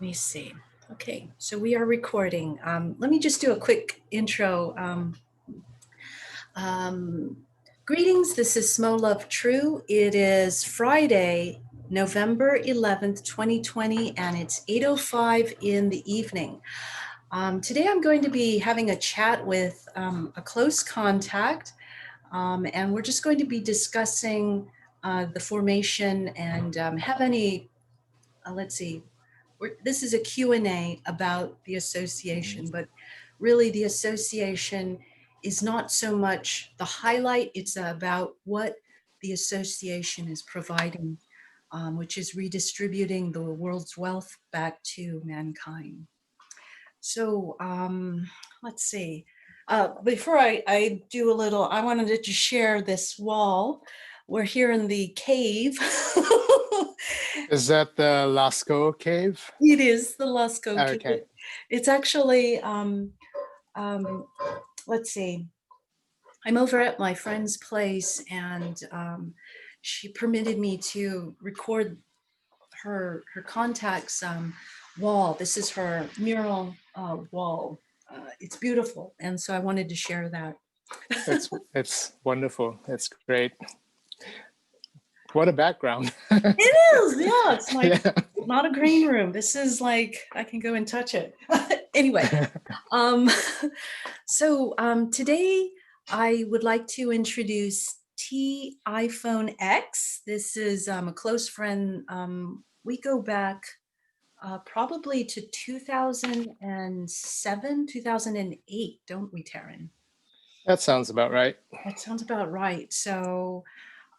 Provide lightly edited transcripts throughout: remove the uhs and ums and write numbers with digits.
me see. Okay, so we are recording. Let me just do a quick intro. Greetings, this is Smo Love True. It is Friday, November 11th, 2020, and it's 8:05 in the evening. Today I'm going to be having a chat with a close contact, and we're just going to be discussing the formation and have any, let's see, this is a Q&A about the association, but really the association is not so much the highlight, it's about what the association is providing, which is redistributing the world's wealth back to mankind. So let's see. Before I do a little, I wanted to share this wall. We're here in the cave. Is that the Lascaux cave? It is the Lascaux cave. Okay. It's actually, let's see. I'm over at my friend's place, and she permitted me to record her contact's wall. This is her mural wall. It's beautiful, and so I wanted to share that. It's wonderful. It's great. What a background. It is, yeah. It's like not a green room. This is like I can go and touch it. Anyway, so today I would like to introduce t'iPhone X. This is a close friend. We go back probably to 2007, 2008, don't we, Taryn? That sounds about right. That sounds about right. So,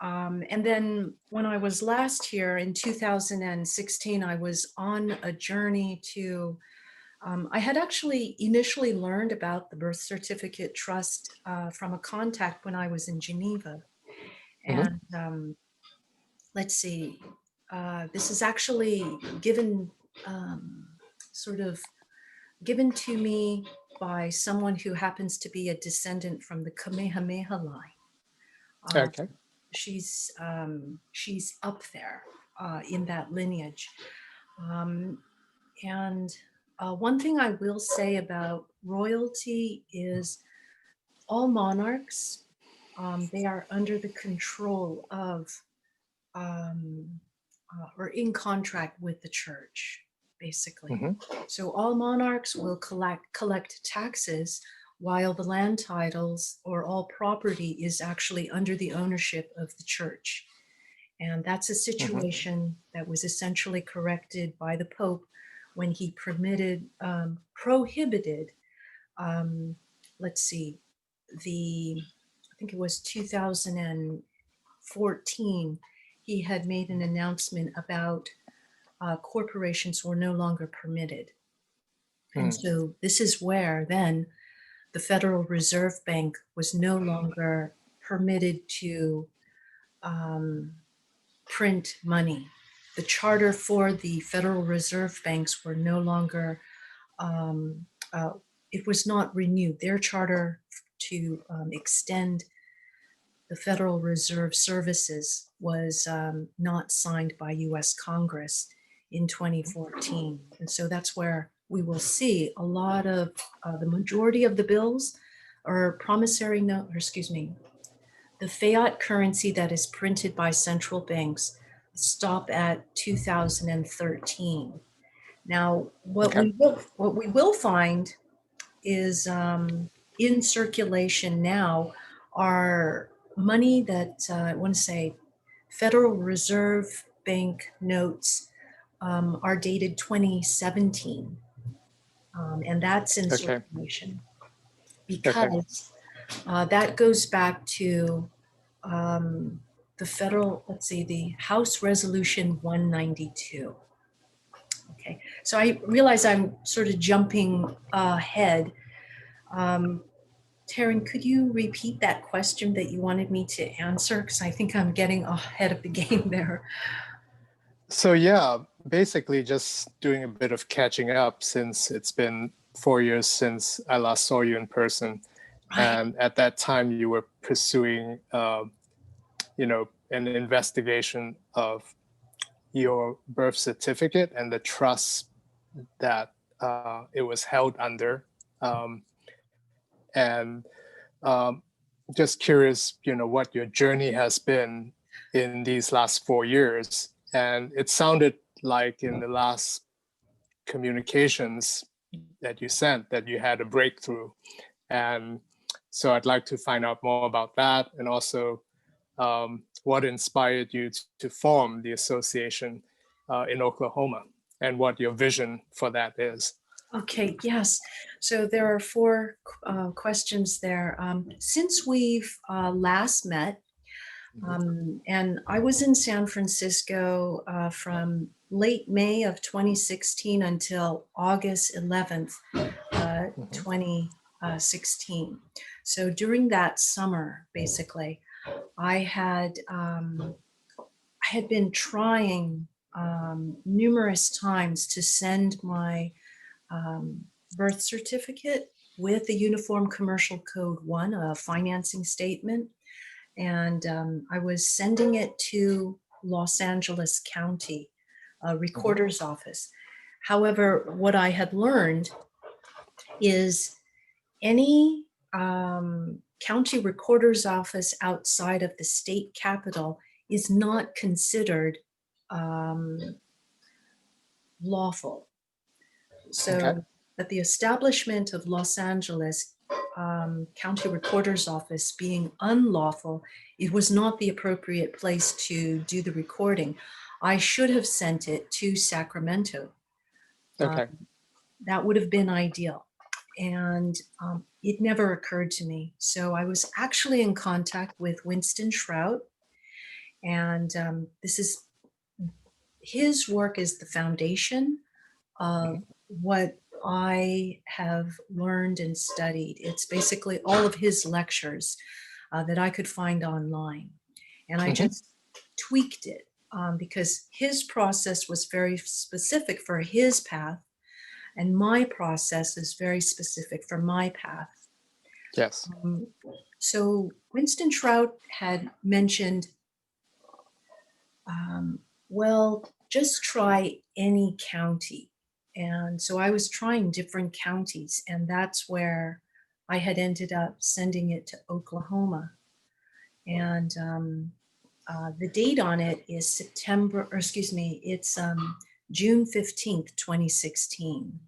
and then when I was last here in 2016, I was on a journey to, I had actually initially learned about the birth certificate trust from a contact when I was in Geneva. And let's see, this is actually given, sort of given to me by someone who happens to be a descendant from the Kamehameha line. Okay. She's up there in that lineage. And one thing I will say about royalty is all monarchs, they are under the control of or in contract with the church, basically. So all monarchs will collect taxes while the land titles or all property is actually under the ownership of the church. And that's a situation that was essentially corrected by the Pope when he prohibited, let's see, I think it was 2014, he had made an announcement about corporations were no longer permitted. And so this is where then the Federal Reserve Bank was no longer permitted to print money. The charter for the Federal Reserve Banks were no longer, it was not renewed. Their charter to extend the Federal Reserve Services was not signed by US Congress in 2014. And so that's where we will see a lot of the majority of the bills or promissory note, or excuse me, the fiat currency that is printed by central banks stop at 2013. Now, what we will find is in circulation now are money that I want to say Federal Reserve Bank notes are dated 2017, and that's in circulation because that goes back to the federal, let's see, the House Resolution 192. Okay, so I realize I'm sort of jumping ahead. Taryn, could you repeat that question that you wanted me to answer? Because I think I'm getting ahead of the game there. So yeah, basically just doing a bit of catching up since it's been 4 years since I last saw you in person. Right. And at that time you were pursuing, an investigation of your birth certificate and the trust that it was held under. And just curious, what your journey has been in these last 4 years. And it sounded like in the last communications that you sent that you had a breakthrough. And so I'd like to find out more about that, and also what inspired you to form the association in Oklahoma, and what your vision for that is. Okay, yes. So there are four questions there. Since we've last met, and I was in San Francisco from late May of 2016 until August 11th, 2016. So during that summer, basically, I had been trying numerous times to send my birth certificate with the Uniform Commercial Code 1, a financing statement. And I was sending it to Los Angeles County Recorder's Office. However, what I had learned is any county recorder's office outside of the state capital is not considered lawful. So Okay. that the establishment of Los Angeles County Recorder's Office being unlawful, it was not the appropriate place to do the recording. I should have sent it to Sacramento. Okay. That would have been ideal. And it never occurred to me. So I was actually in contact with Winston Shrout, and his work is the foundation of what I have learned and studied. It's basically all of his lectures that I could find online. And I just tweaked it because his process was very specific for his path, and my process is very specific for my path. Yes. So Winston Shrout had mentioned, well, just try any county. And so I was trying different counties, and that's where I had ended up sending it to Oklahoma. And the date on it is it's June 15th, 2016.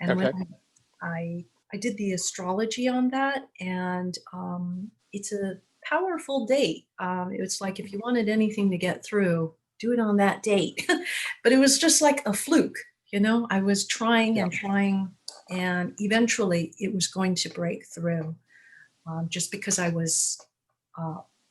And Okay. when I did the astrology on that, and it's a powerful date. It was like, if you wanted anything to get through, do it on that date. But it was just like a fluke, I was trying and trying, and eventually it was going to break through. Just because I was,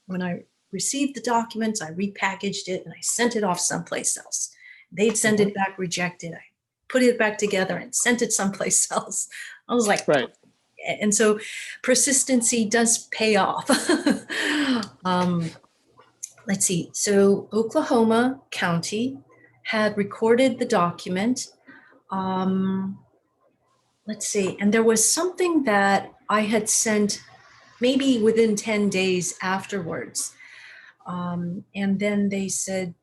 when I received the documents, I repackaged it and I sent it off someplace else. They'd send it back rejected. I put it back together and sent it someplace else. I was like, Right. And so persistency does pay off. Let's see. So Oklahoma County had recorded the document. Let's see. And there was something that I had sent maybe within 10 days afterwards. And then they said,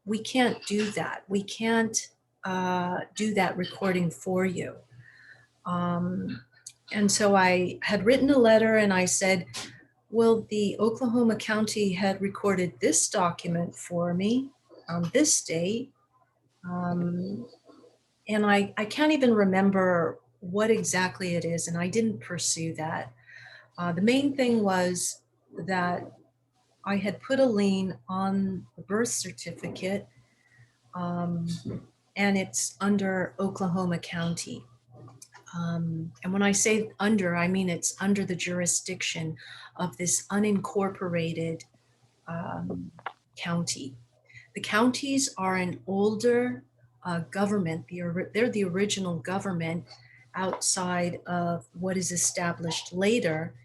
we can't do that. We can't do that recording for you. And so I had written a letter and I said, well, the Oklahoma County had recorded this document for me on this date. And I can't even remember what exactly it is, and I didn't pursue that. The main thing was that I had put a lien on the birth certificate, and it's under Oklahoma County. And when I say under, I mean it's under the jurisdiction of this unincorporated county. The counties are an older government. They're the original government outside of what is established later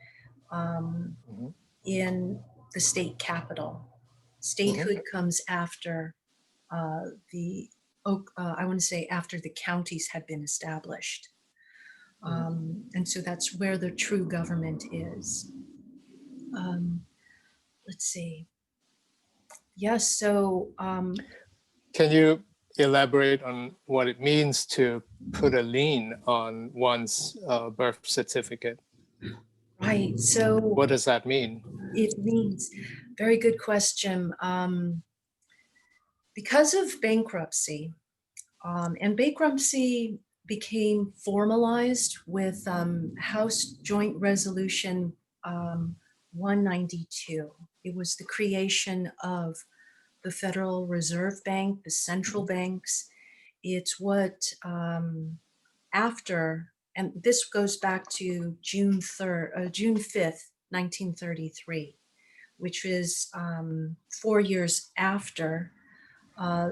in the state capital. Statehood comes after I want to say after the counties had been established. And so that's where the true government is. Let's see. Yes, so Can you elaborate on what it means to put a lien on one's birth certificate. Right. So What does that mean? it means, very good question. Because of bankruptcy, and bankruptcy became formalized with House Joint Resolution 192. It was the creation of the Federal Reserve Bank, the central banks. It's what after, and this goes back to June 5th, 1933, which is 4 years after uh,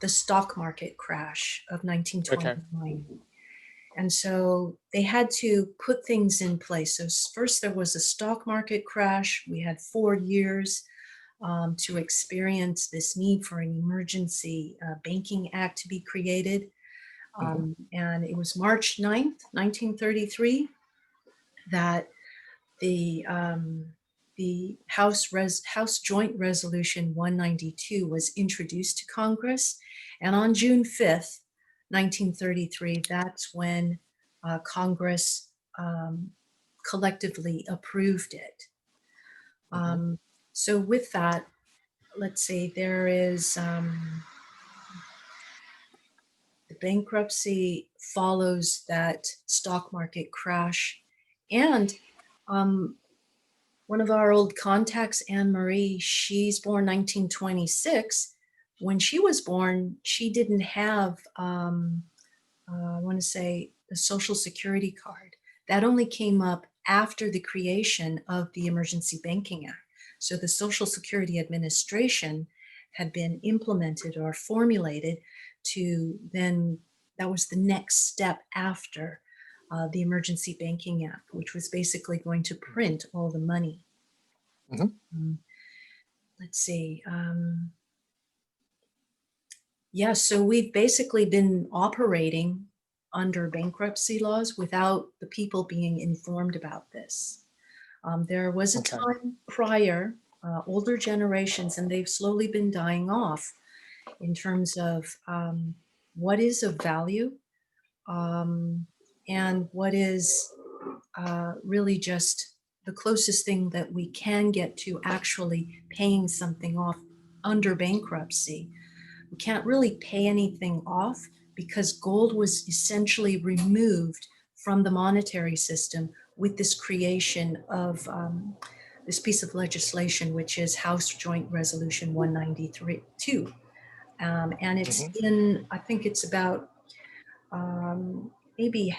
the stock market crash of Okay. 1929. And so they had to put things in place. So first there was a stock market crash. We had 4 years to experience this need for an emergency banking act to be created. And it was March 9th, 1933, that the House Joint Resolution 192 was introduced to Congress. And on June 5th, 1933, that's when Congress collectively approved it. So with that, let's see, there is the bankruptcy follows that stock market crash. And one of our old contacts, Anne Marie, she's born 1926. When she was born, she didn't have, I want to say, a Social Security card. That only came up after the creation of the Emergency Banking Act. So the Social Security Administration had been implemented or formulated to then, that was the next step after the Emergency Banking Act, which was basically going to print all the money. Let's see. Yeah, so we've basically been operating under bankruptcy laws without the people being informed about this. There was a Okay. time prior, older generations, and they've slowly been dying off in terms of what is of value and what is really just the closest thing that we can get to actually paying something off under bankruptcy. We can't really pay anything off because gold was essentially removed from the monetary system with this creation of this piece of legislation, which is House Joint Resolution 192. And it's in, I think it's about maybe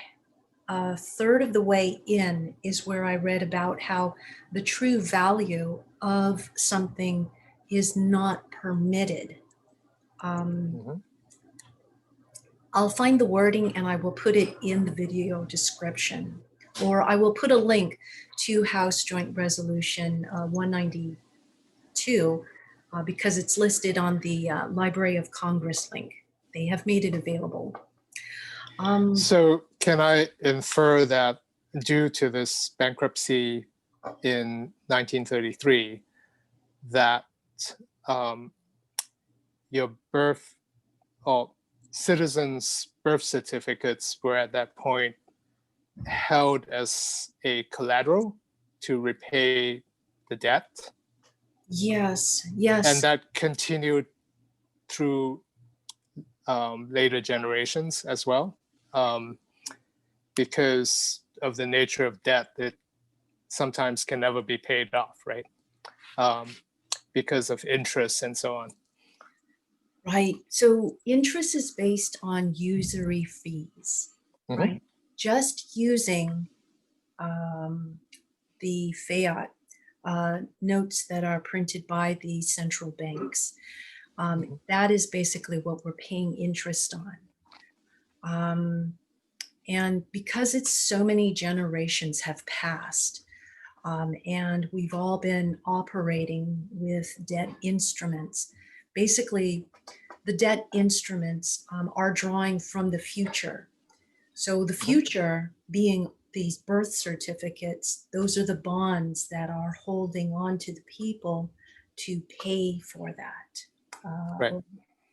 a third of the way in is where I read about how the true value of something is not permitted. I'll find the wording and I will put it in the video description, or I will put a link to House Joint Resolution 192 because it's listed on the Library of Congress link. They have made it available. So can I infer that due to this bankruptcy in 1933, that your birth or citizens' birth certificates were at that point held as a collateral to repay the debt? Yes, yes. And that continued through later generations as well, because of the nature of debt, it sometimes can never be paid off, right? Because of interest and so on. Right. So interest is based on usury fees, right? Just using the fiat notes that are printed by the central banks. That is basically what we're paying interest on. And because it's so many generations have passed, and we've all been operating with debt instruments, basically the debt instruments are drawing from the future. So the future being these birth certificates, those are the bonds that are holding on to the people to pay for that, Right.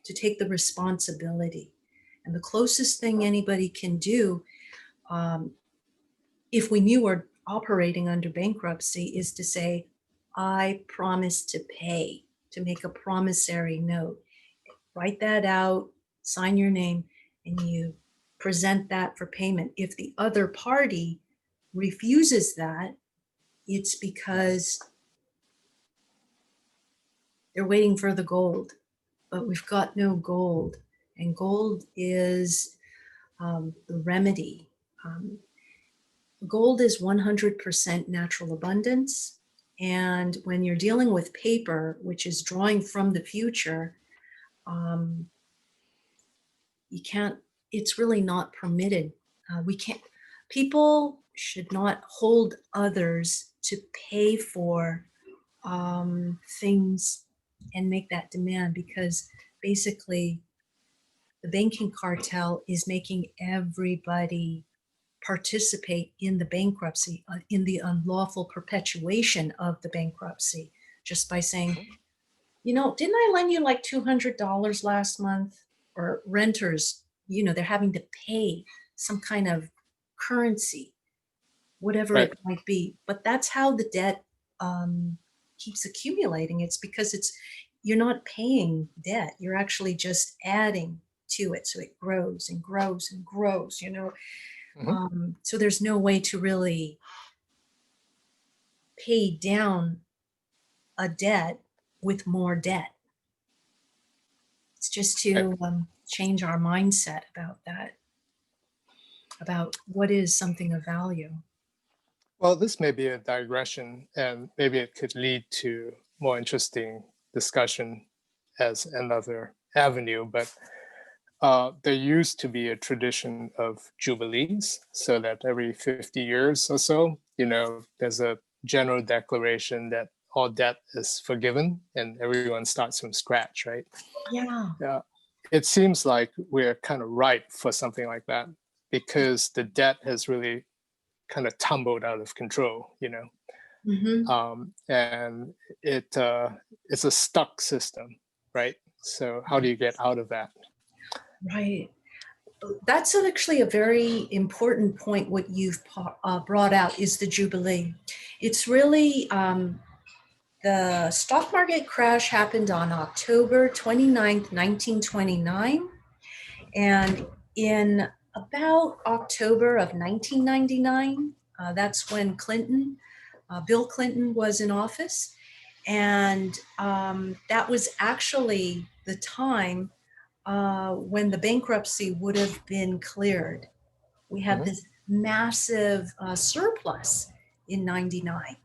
to take the responsibility. And the closest thing anybody can do, if we knew we're operating under bankruptcy, is to say, I promise to pay, to make a promissory note. Write that out, sign your name, and you present that for payment. If the other party refuses that, it's because they're waiting for the gold, but we've got no gold. And gold is the remedy. Gold is 100% natural abundance. And when you're dealing with paper, which is drawing from the future, you can't, it's really not permitted. We can't, people should not hold others to pay for things and make that demand, because basically the banking cartel is making everybody participate in the bankruptcy, in the unlawful perpetuation of the bankruptcy, just by saying, you know, didn't I lend you like $200 last month? Or renters, you know, they're having to pay some kind of currency, whatever Right. it might be. But that's how the debt keeps accumulating. It's because you're not paying debt. You're actually just adding to it. So it grows and grows and grows, you know. So there's no way to really pay down a debt with more debt. It's just to change our mindset about that, about what is something of value. Well, this may be a digression, and maybe it could lead to more interesting discussion as another avenue. But there used to be a tradition of jubilees, so that every 50 years or so, you know, there's a general declaration that all debt is forgiven and everyone starts from scratch, right? Yeah. Yeah. It seems like we're kind of ripe for something like that because the debt has really kind of tumbled out of control, you know, Mm-hmm. and it's a stuck system, right? So how do you get out of that? Right. That's actually a very important point. What you've brought out is the Jubilee. It's really, the stock market crash happened on October 29th, 1929. And in about October of 1999, that's when Bill Clinton was in office. And that was actually the time when the bankruptcy would have been cleared. We had Mhm. this massive surplus in 99.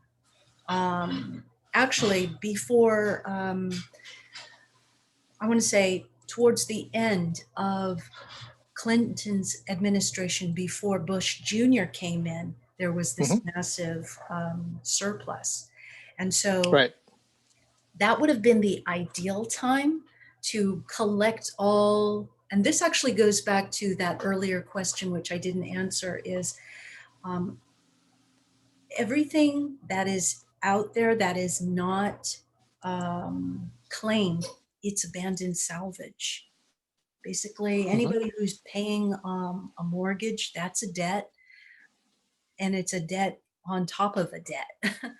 Actually, before, I want to say towards the end of Clinton's administration, before Bush Jr. came in, there was this Mhm. massive surplus. And so Right. that would have been the ideal time to collect all, and this actually goes back to that earlier question, which I didn't answer, is um, everything that is out there that is not claimed, it's abandoned salvage. Basically, Mhm. anybody who's paying a mortgage, that's a debt, and it's a debt on top of a debt,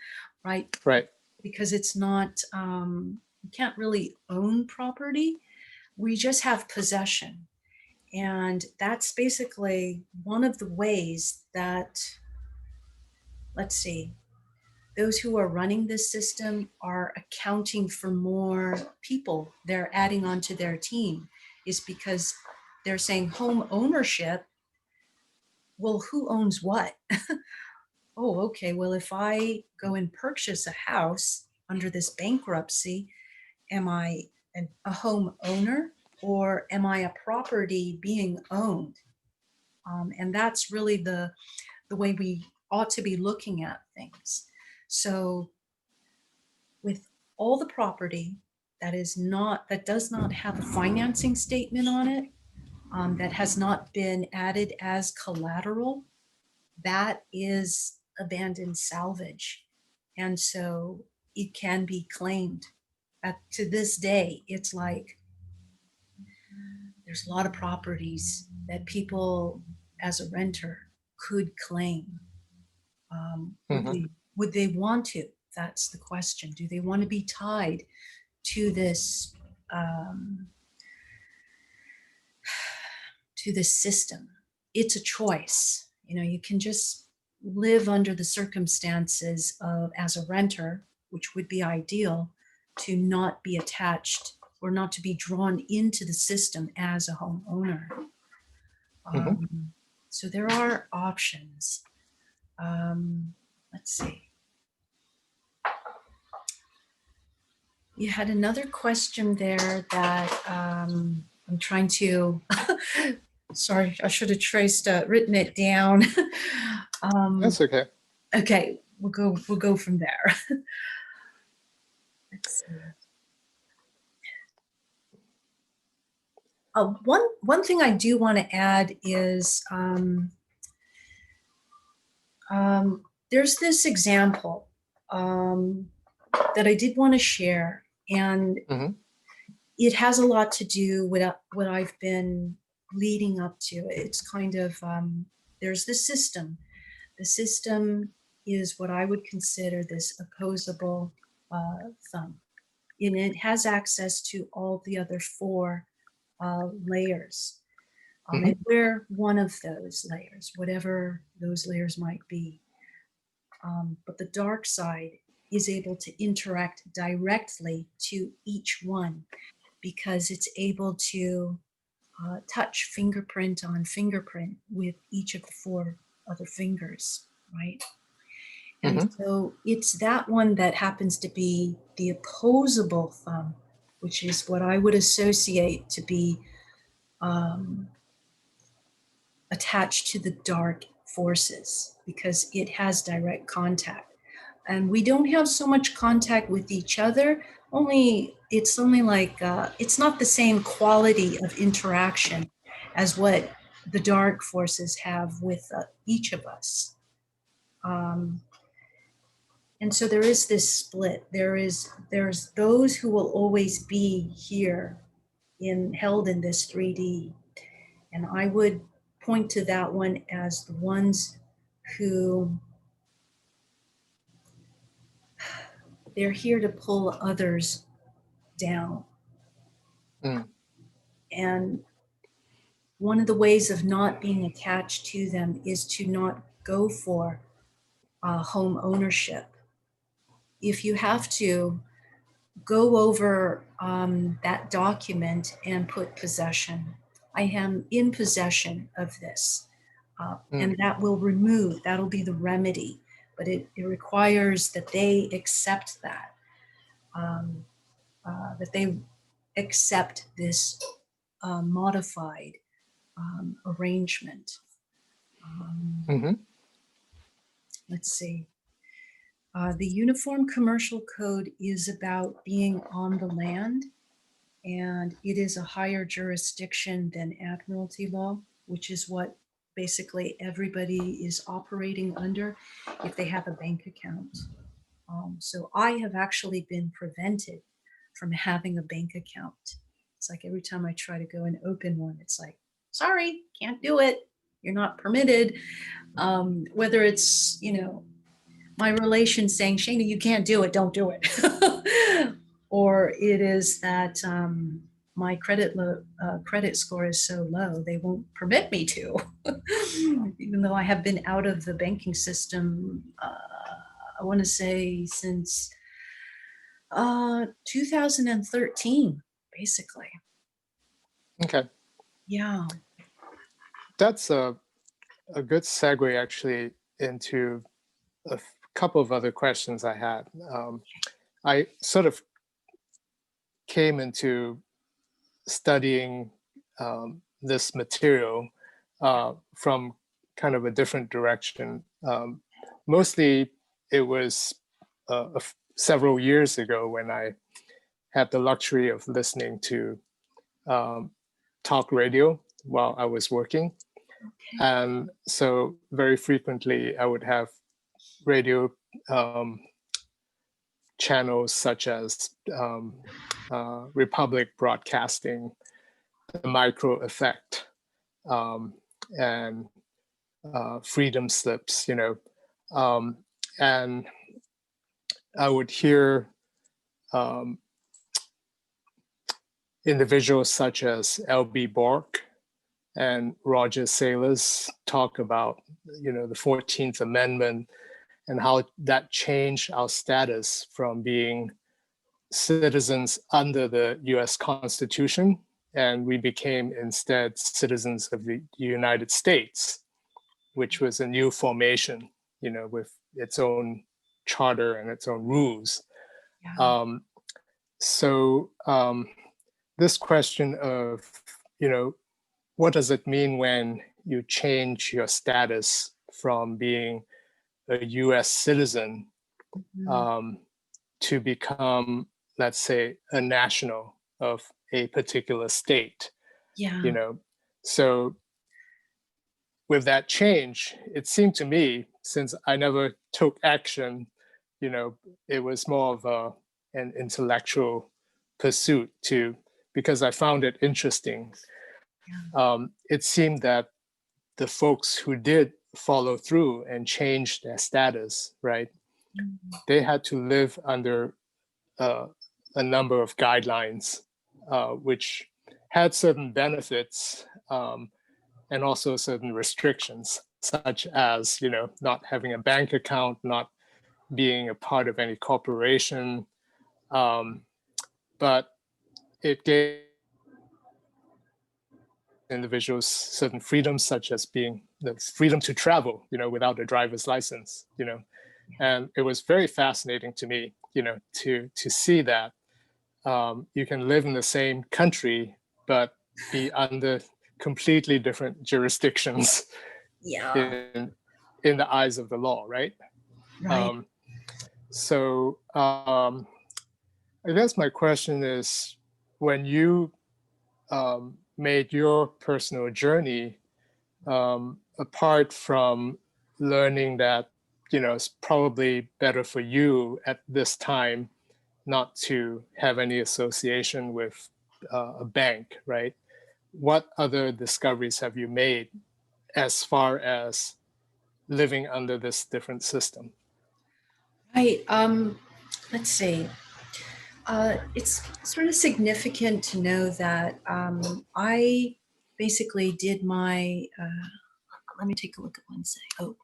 right? Right. Because it's not, you can't really own property. We just have possession. And that's basically one of the ways that, let's see, those who are running this system are accounting for more people they're adding onto their team, is because they're saying home ownership. Well, who owns what? Oh, okay. Well, if I go and purchase a house under this bankruptcy, am I a home owner, or am I a property being owned? And that's really the way we ought to be looking at things. So with all the property that does not have a financing statement on it, that has not been added as collateral, that is abandoned salvage. And so it can be claimed. To this day, it's like There's a lot of properties that people as a renter could claim. Hmm. Would they want to? That's the question. Do they want to be tied to this um, system? It's a choice. You can just live under the circumstances of, as a renter, which would be ideal, to not be attached or not to be drawn into the system as a homeowner. Hmm. So there are options. Let's see. You had another question there that I'm trying to. Sorry, I should have written it down. That's okay. Okay, we'll go from there. Let's see. One thing I do want to add is there's this example that I did want to share, and Hmm. it has a lot to do with what I've been leading up to. It's kind of there's the system. The system is what I would consider this opposable thumb, and it has access to all the other four layers. Hmm. And we're one of those layers, whatever those layers might be. But the dark side is able to interact directly to each one because it's able to touch fingerprint on fingerprint with each of the four other fingers, right? And Hmm. so it's that one that happens to be the opposable thumb, which is what I would associate to be um, attached to the dark forces because it has direct contact. And we don't have so much contact with each other. It's only like it's not the same quality of interaction as what the dark forces have with each of us. Um, and so there is this split. There's those who will always be here held in this 3D. And I would point to that one as the ones who they're here to pull others down. Mm. And one of the ways of not being attached to them is to not go for home ownership. If you have to, go over that document and put possession. I am in possession of this. Mm. And that'll be the remedy. But it requires that they accept um, that they accept this modified arrangement. Um, Hmm. let's see. The Uniform Commercial Code is about being on the land, and it is a higher jurisdiction than admiralty law, which is what basically everybody is operating under if they have a bank account. So I have actually been prevented from having a bank account. It's like every time I try to go and open one, it's like, sorry, can't do it. You're not permitted. Whether it's, my relation saying, Shana, you can't do it, don't do it. Or it is that my credit score is so low, they won't permit me to. Even though I have been out of the banking system, I want to say since 2013, basically. Okay. Yeah. That's a good segue actually into a couple of other questions I had. I sort of came into studying this material from kind of a different direction. Mostly it was several years ago when I had the luxury of listening to talk radio while I was working. Okay. And so very frequently I would have radio channels such as Republic Broadcasting the micro effect, and freedom slips, and I would hear individuals such as L.B. Bork and Roger Saylors talk about, the 14th Amendment and how that changed our status from being citizens under the US Constitution, and we became instead citizens of the United States, which was a new formation, with its own charter and its own rules. Yeah. So this question of, what does it mean when you change your status from being a US citizen to become, let's say, a national of a particular state? Yeah. So with that change, it seemed to me, since I never took action, it was more of an intellectual pursuit because I found it interesting. It seemed that the folks who did follow through and change their status, right, they had to live under a number of guidelines, which had certain benefits, and also certain restrictions, such as, not having a bank account, not being a part of any corporation. But it gave individuals certain freedoms, such as being the freedom to travel, without a driver's license, and it was very fascinating to me, to see that you can live in the same country, but be under completely different jurisdictions Yeah. in the eyes of the law, right? Right. So I guess my question is, when you made your personal journey, apart from learning that, it's probably better for you at this time not to have any association with a bank, right? What other discoveries have you made as far as living under this different system? Right. Let's see. It's sort of significant to know that I basically did my. Let me take a look at one second. Oh,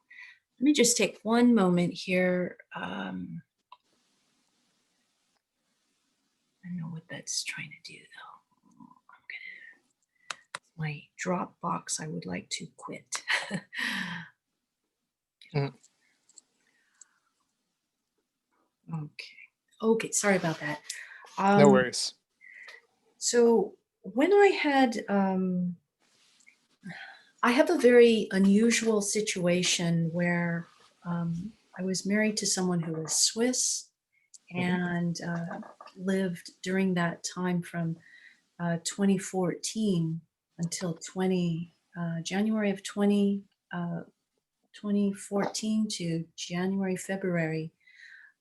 let me just take one moment here. I don't know what that's trying to do though. My Dropbox, I would like to quit. Mm. Okay. Okay. Sorry about that. No worries. So when I have a very unusual situation where I was married to someone who was Swiss and lived during that time from 2014 until January of 2014 to January, February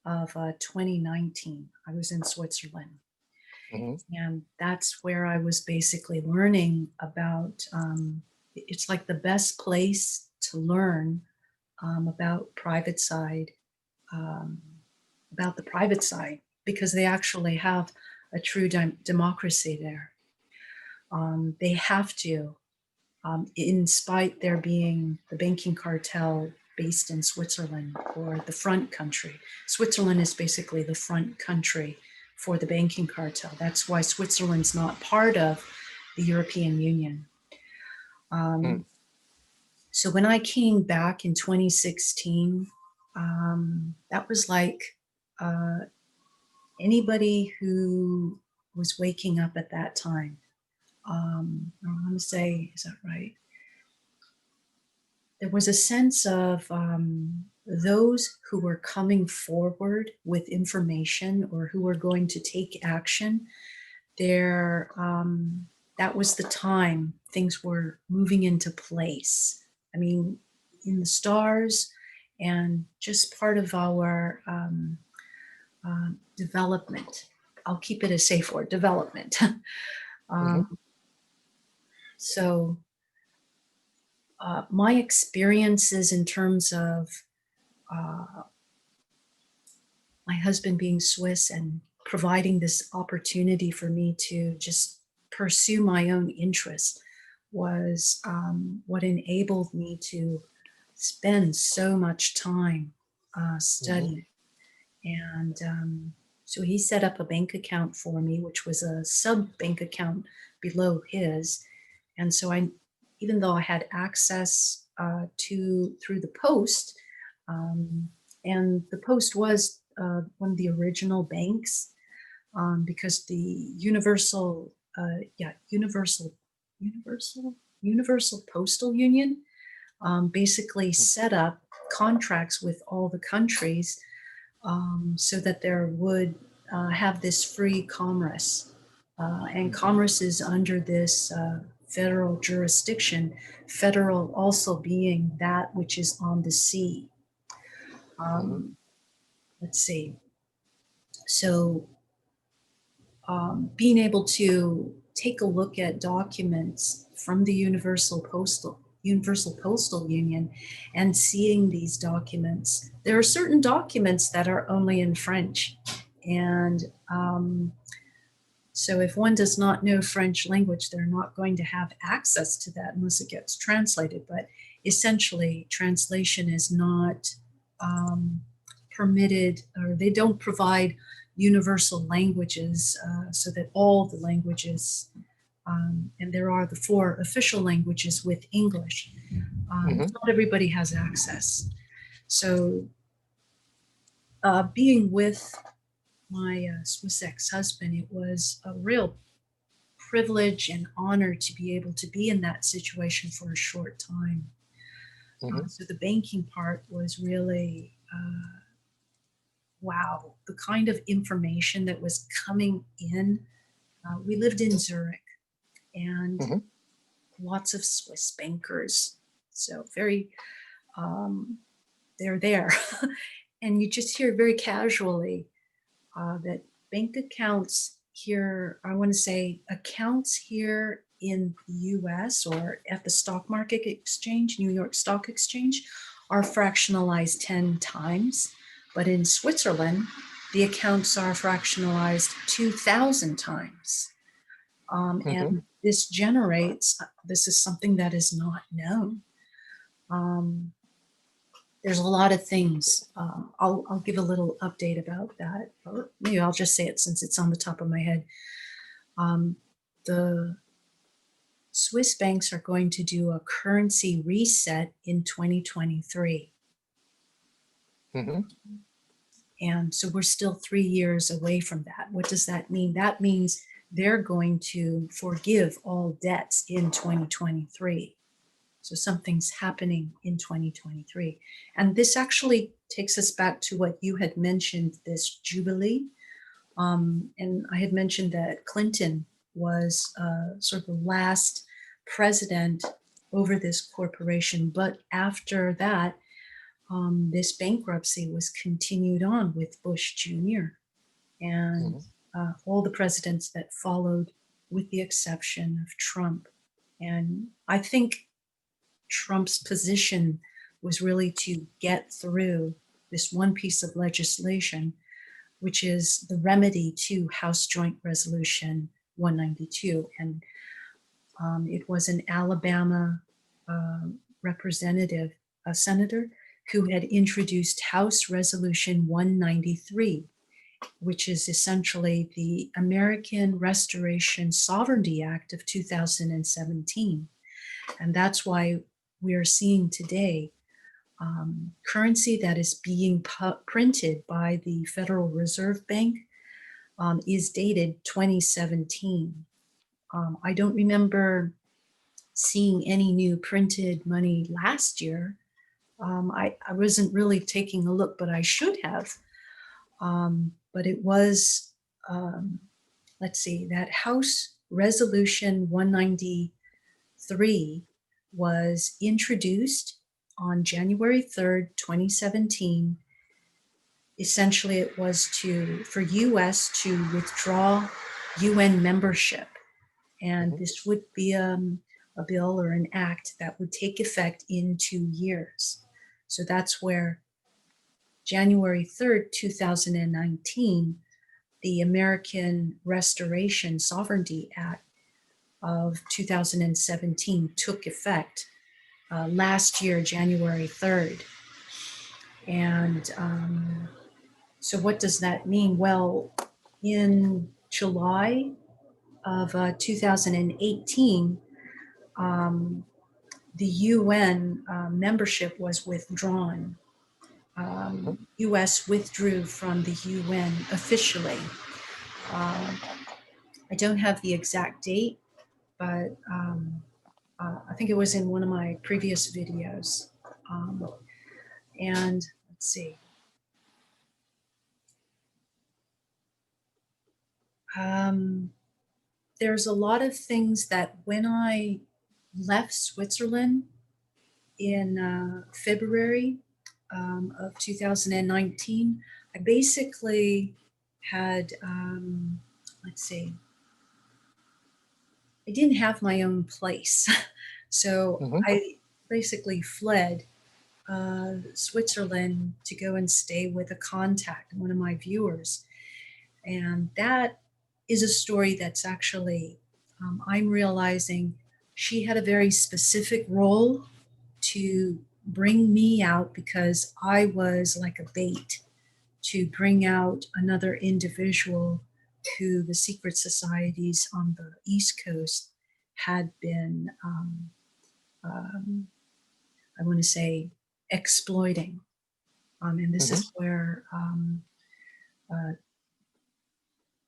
of 2019. I was in Switzerland. Mhm. And that's where I was basically learning about, it's like the best place to learn about about the private side, because they actually have a true democracy there. They have to, in spite there being the banking cartel based in Switzerland, or the front country. Switzerland is basically the front country for the banking cartel. That's why Switzerland's not part of the European Union. So when I came back in 2016, that was like anybody who was waking up at that time. I want to say, is that right? There was a sense of those who were coming forward with information or who were going to take action. That was the time things were moving into place. I mean, in the stars, and just part of our development. I'll keep it a safe word, development. Mhm. So my experiences in terms of my husband being Swiss and providing this opportunity for me to just pursue my own interests was what enabled me to spend so much time studying. And so he set up a bank account for me, which was a sub bank account below his. And so even though I had access through the post, and the post was one of the original banks, because the Universal Postal Union basically set up contracts with all the countries so that there would have this free commerce. And commerce is under this federal jurisdiction, federal also being that which is on the sea. Let's see. So being able to take a look at documents from the Universal Postal Union and seeing these documents. There are certain documents that are only in French. And so if one does not know French language, they're not going to have access to that unless it gets translated. But essentially, translation is not permitted, or they don't provide universal languages so that all the languages, and there are the 4 official languages with English. Not everybody has access. So being with my Swiss ex-husband, it was a real privilege and honor to be able to be in that situation for a short time. So the banking part was really, wow, the kind of information that was coming in. We lived in Zurich, and lots of Swiss bankers. So very, they're there. And you just hear very casually that bank accounts here, I want to say accounts here in the US or at the stock market exchange, New York Stock Exchange, are fractionalized 10 times. But in Switzerland, the accounts are fractionalized 2,000 times. And this generates, this is something that is not known. There's a lot of things. I'll give a little update about that, or maybe I'll just say it since it's on the top of my head. The Swiss banks are going to do a currency reset in 2023. And so we're still 3 years away from that. What does that mean? That means they're going to forgive all debts in 2023. So something's happening in 2023. And this actually takes us back to what you had mentioned, this Jubilee. And I had mentioned that Clinton was sort of the last president over this corporation. But after that, this bankruptcy was continued on with Bush Jr. and all the presidents that followed, with the exception of Trump. And I think Trump's position was really to get through this one piece of legislation, which is the remedy to House Joint Resolution 192. And it was an Alabama representative, a senator, who had introduced House Resolution 193, which is essentially the American Restoration Sovereignty Act of 2017. And that's why we are seeing today currency that is being printed by the Federal Reserve Bank is dated 2017. I don't remember seeing any new printed money last year. I wasn't really taking a look, but I should have. But it was, let's see, that House Resolution 193 was introduced on January 3rd, 2017. Essentially, it was for US to withdraw UN membership. And this would be a bill or an act that would take effect in 2 years. So that's where January 3rd, 2019, the American Restoration Sovereignty Act of 2017 took effect last year, January 3rd. And so what does that mean? Well, in July of 2018, the UN membership was withdrawn. US withdrew from the UN officially. I don't have the exact date, but I think it was in one of my previous videos. And let's see. There's a lot of things that when I left Switzerland in February of 2019, I basically had, let's see, I didn't have my own place. So I basically fled Switzerland to go and stay with a contact, one of my viewers. And that is a story that's actually, I'm realizing she had a very specific role to bring me out because I was like a bait to bring out another individual who the secret societies on the East Coast had been, I want to say, exploiting. And this is where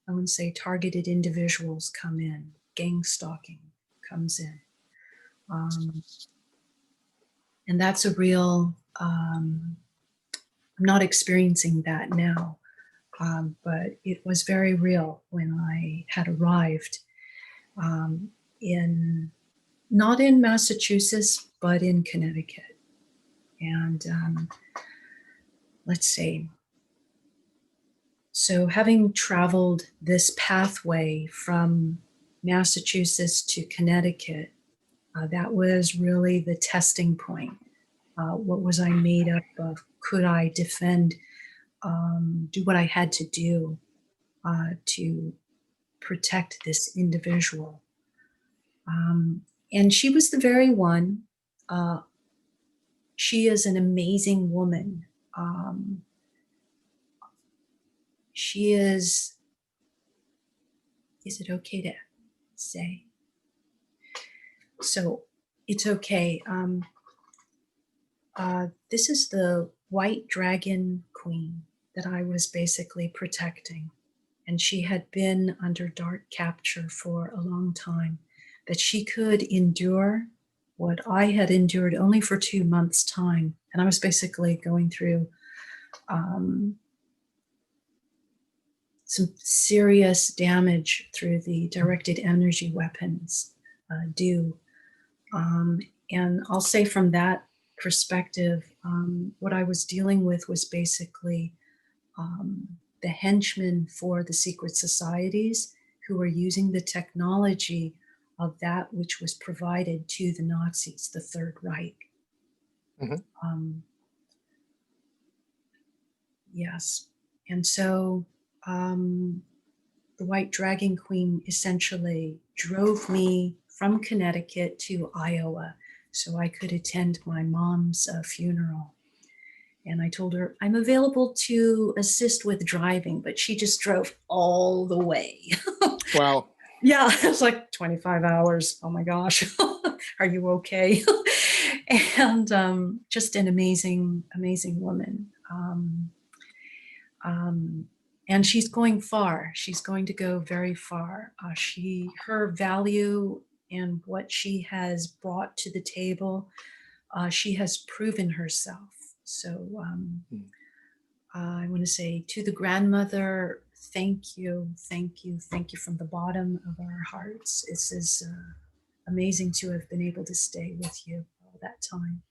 I want to say targeted individuals come in, gang stalking comes in. And that's a real, I'm not experiencing that now, but it was very real when I had arrived not in Massachusetts, but in Connecticut. And let's see. So having traveled this pathway from Massachusetts to Connecticut, that was really the testing point. What was I made up of? Could I defend, do what I had to do to protect this individual? And she was the very one. She is an amazing woman. She is it okay to say? So it's okay. This is the white dragon queen that I was basically protecting. And she had been under dark capture for a long time, that she could endure what I had endured only for 2 months' time. And I was basically going through some serious damage through the directed energy weapons due. And I'll say from that perspective, what I was dealing with was basically the henchmen for the secret societies who were using the technology of that which was provided to the Nazis, the Third Reich. Yes. And so the White Dragon Queen essentially drove me from Connecticut to Iowa so I could attend my mom's funeral. And I told her, I'm available to assist with driving, but she just drove all the way. Wow. Yeah, it was like 25 hours. Oh my gosh. Are you okay? And just an amazing, amazing woman. And she's going far. She's going to go very far. Her value and what she has brought to the table, she has proven herself. So I want to say to the grandmother, thank you, thank you, thank you from the bottom of our hearts. This is amazing to have been able to stay with you all that time.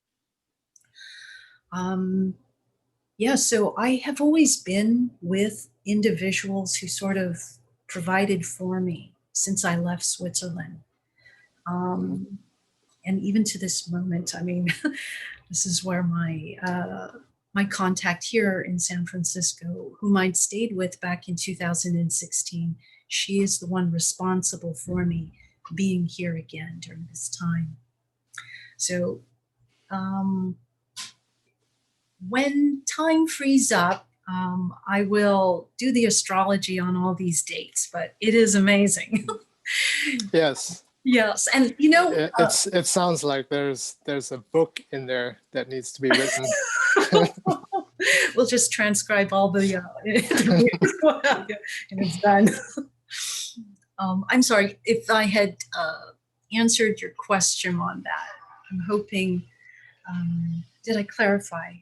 Yeah, so I have always been with individuals who sort of provided for me since I left Switzerland. and even to this moment, I mean, this is where my contact here in San Francisco, whom I'd stayed with back in 2016, she is the one responsible for me being here again during this time. So when time frees up, I will do the astrology on all these dates, but it is amazing. Yes. Yes, and you know, It sounds like there's a book in there that needs to be written. we'll just transcribe all the interviews and it's done. I'm sorry if I had answered your question on that. I'm hoping, did I clarify?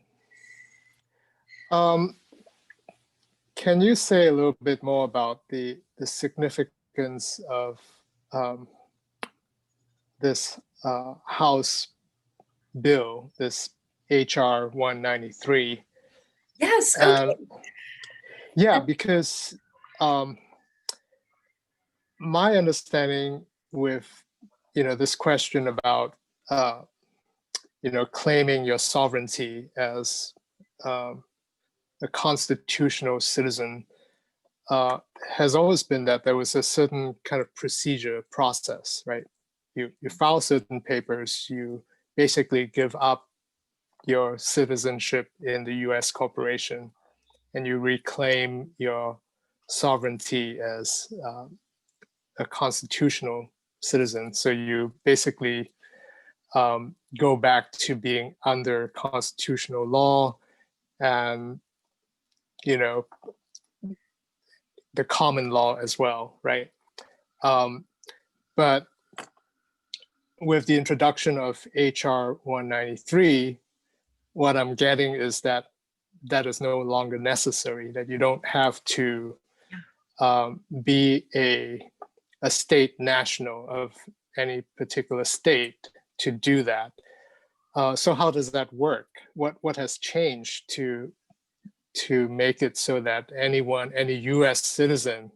Can you say a little bit more about the significance of this House bill, this HR 193? Yes, okay. Yeah, because my understanding with this question about claiming your sovereignty as a constitutional citizen has always been that there was a certain kind of procedure process, right? You file certain papers, you basically give up your citizenship in the US corporation, and you reclaim your sovereignty as a constitutional citizen. So you basically go back to being under constitutional law and, the common law as well, right? But with the introduction of HR 193, what I'm getting is that is no longer necessary, that you don't have to be a state national of any particular state to do that. So how does that work? What has changed to make it so that any US citizen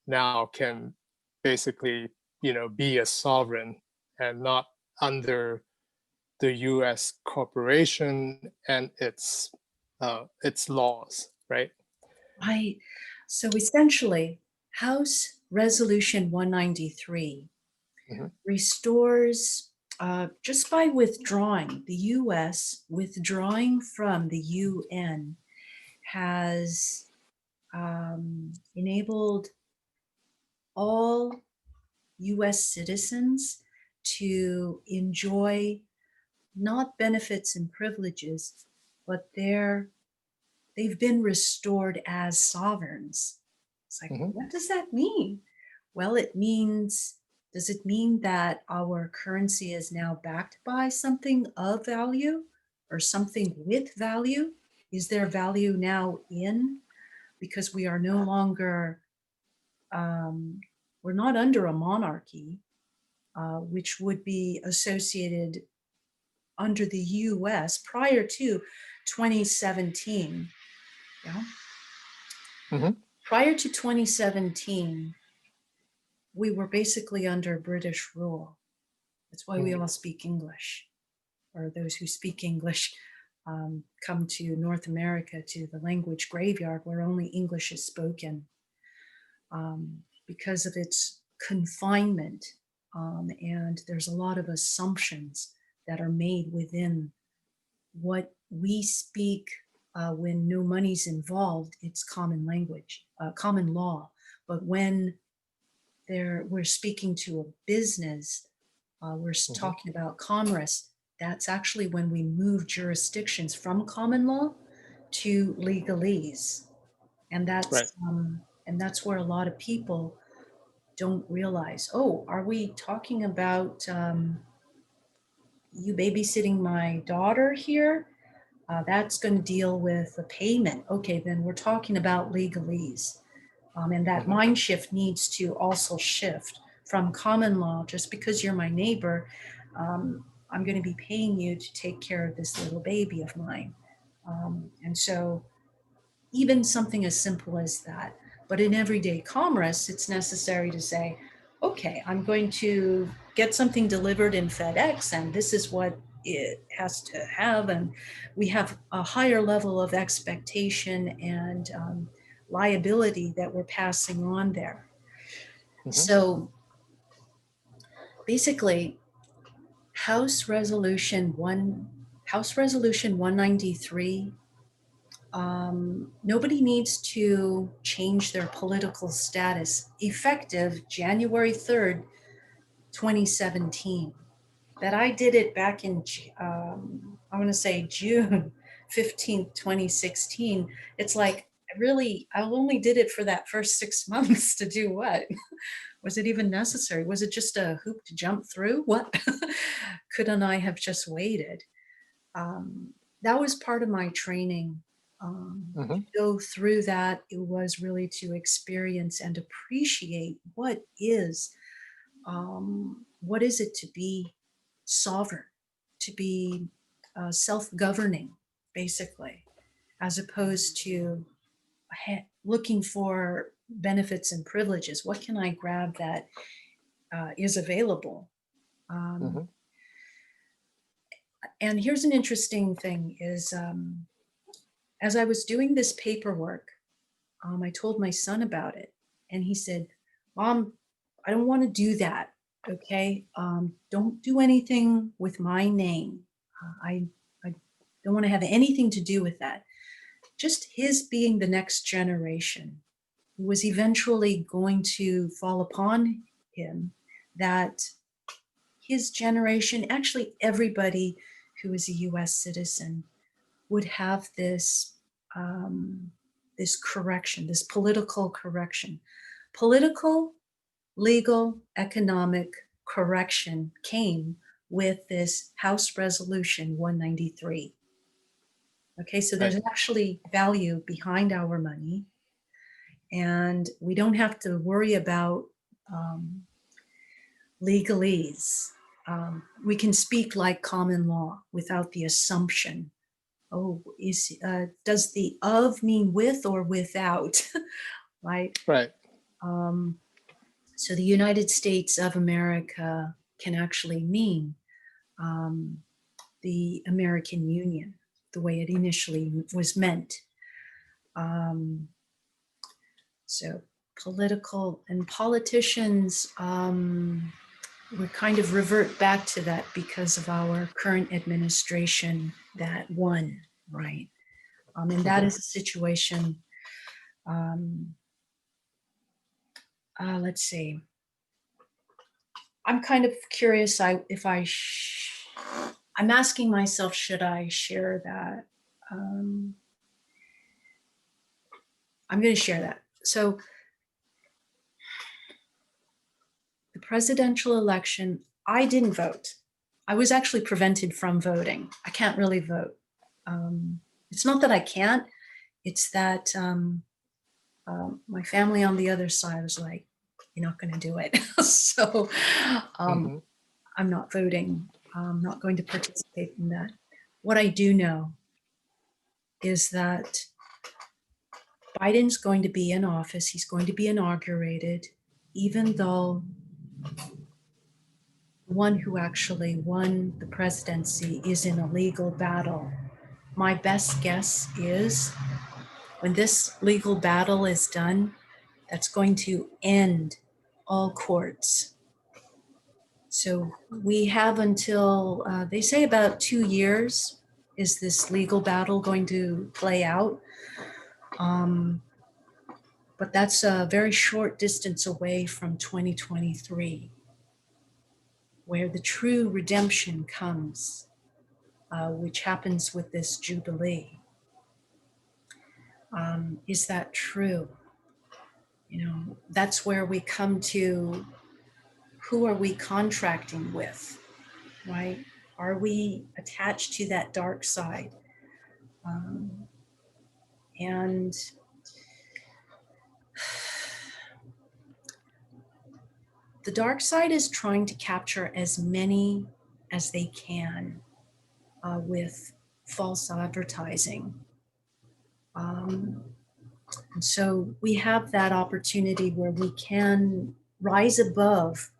now can basically, be a sovereign and not under the US corporation and its laws, right? Right. So essentially, House Resolution 193 restores, just by withdrawing, the US withdrawing from the UN has enabled all US citizens to enjoy not benefits and privileges, but they've been restored as sovereigns. It's like, what does that mean? Well, does it mean that our currency is now backed by something of value or something with value? Is there value now in? Because we are no longer, we're not under a monarchy, which would be associated under the US prior to 2017. Yeah. Prior to 2017, we were basically under British rule. That's why we all speak English, or those who speak English come to North America, to the language graveyard where only English is spoken, because of its confinement. And there's a lot of assumptions that are made within what we speak. When no money's involved, it's common language, common law. But when we're speaking to a business, we're talking about commerce, that's actually when we move jurisdictions from common law to legalese. And that's where a lot of people don't realize, oh, are we talking about you babysitting my daughter here? That's going to deal with the payment. Okay, then we're talking about legalese. And that mind shift needs to also shift from common law. Just because you're my neighbor, I'm going to be paying you to take care of this little baby of mine. And so even something as simple as that. But in everyday commerce, it's necessary to say, okay, I'm going to get something delivered in FedEx, and this is what it has to have, and we have a higher level of expectation and liability that we're passing on there. So basically, House Resolution 193, nobody needs to change their political status effective January 3rd, 2017. That I did it back in, I want to say June 15th, 2016. It's like, I only did it for that first 6 months to do what? Was it even necessary? Was it just a hoop to jump through? What? Couldn't I have just waited? That was part of my training. To go through that, it was really to experience and appreciate what is it to be sovereign, to be self-governing, basically, as opposed to looking for benefits and privileges. What can I grab that is available? And here's an interesting thing is, as I was doing this paperwork, I told my son about it, and he said, "Mom, I don't want to do that. Okay, don't do anything with my name. I don't want to have anything to do with that." Just his being the next generation was eventually going to fall upon him, that his generation, actually everybody who is a US citizen, would have this this correction, this political correction. Political, legal, economic correction came with this House Resolution 193. Okay, so there's actually value behind our money, and we don't have to worry about legalese. We can speak like common law without the assumption, oh, does the of mean with or without, right? Right. So the United States of America can actually mean the American Union, the way it initially was meant. So political and politicians, we kind of revert back to that because of our current administration that won, right? And that is a situation, let's see. I'm kind of curious I'm asking myself, should I share that? I'm going to share that. So the presidential election, I didn't vote. I was actually prevented from voting. I can't really vote. It's not that I can't, it's that my family on the other side was like, you're not going to do it. So I'm not voting. I'm not going to participate in that. What I do know is that Biden's going to be in office. He's going to be inaugurated, even though the one who actually won the presidency is in a legal battle. My best guess is when this legal battle is done, that's going to end all courts. So we have until, they say about 2 years is this legal battle going to play out. But that's a very short distance away from 2023, where the true redemption comes, which happens with this Jubilee. Is that true? You know, that's where we come to, who are we contracting with, right? Are we attached to that dark side? And the dark side is trying to capture as many as they can with false advertising. And so we have that opportunity where we can rise above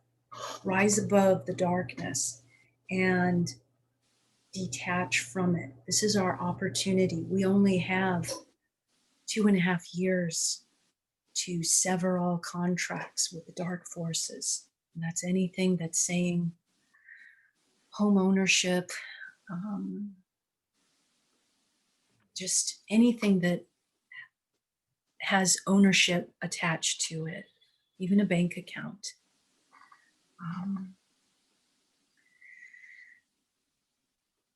rise above the darkness and detach from it. This is our opportunity. We only have 2.5 years to sever all contracts with the dark forces. And that's anything that's saying home ownership, just anything that has ownership attached to it, even a bank account.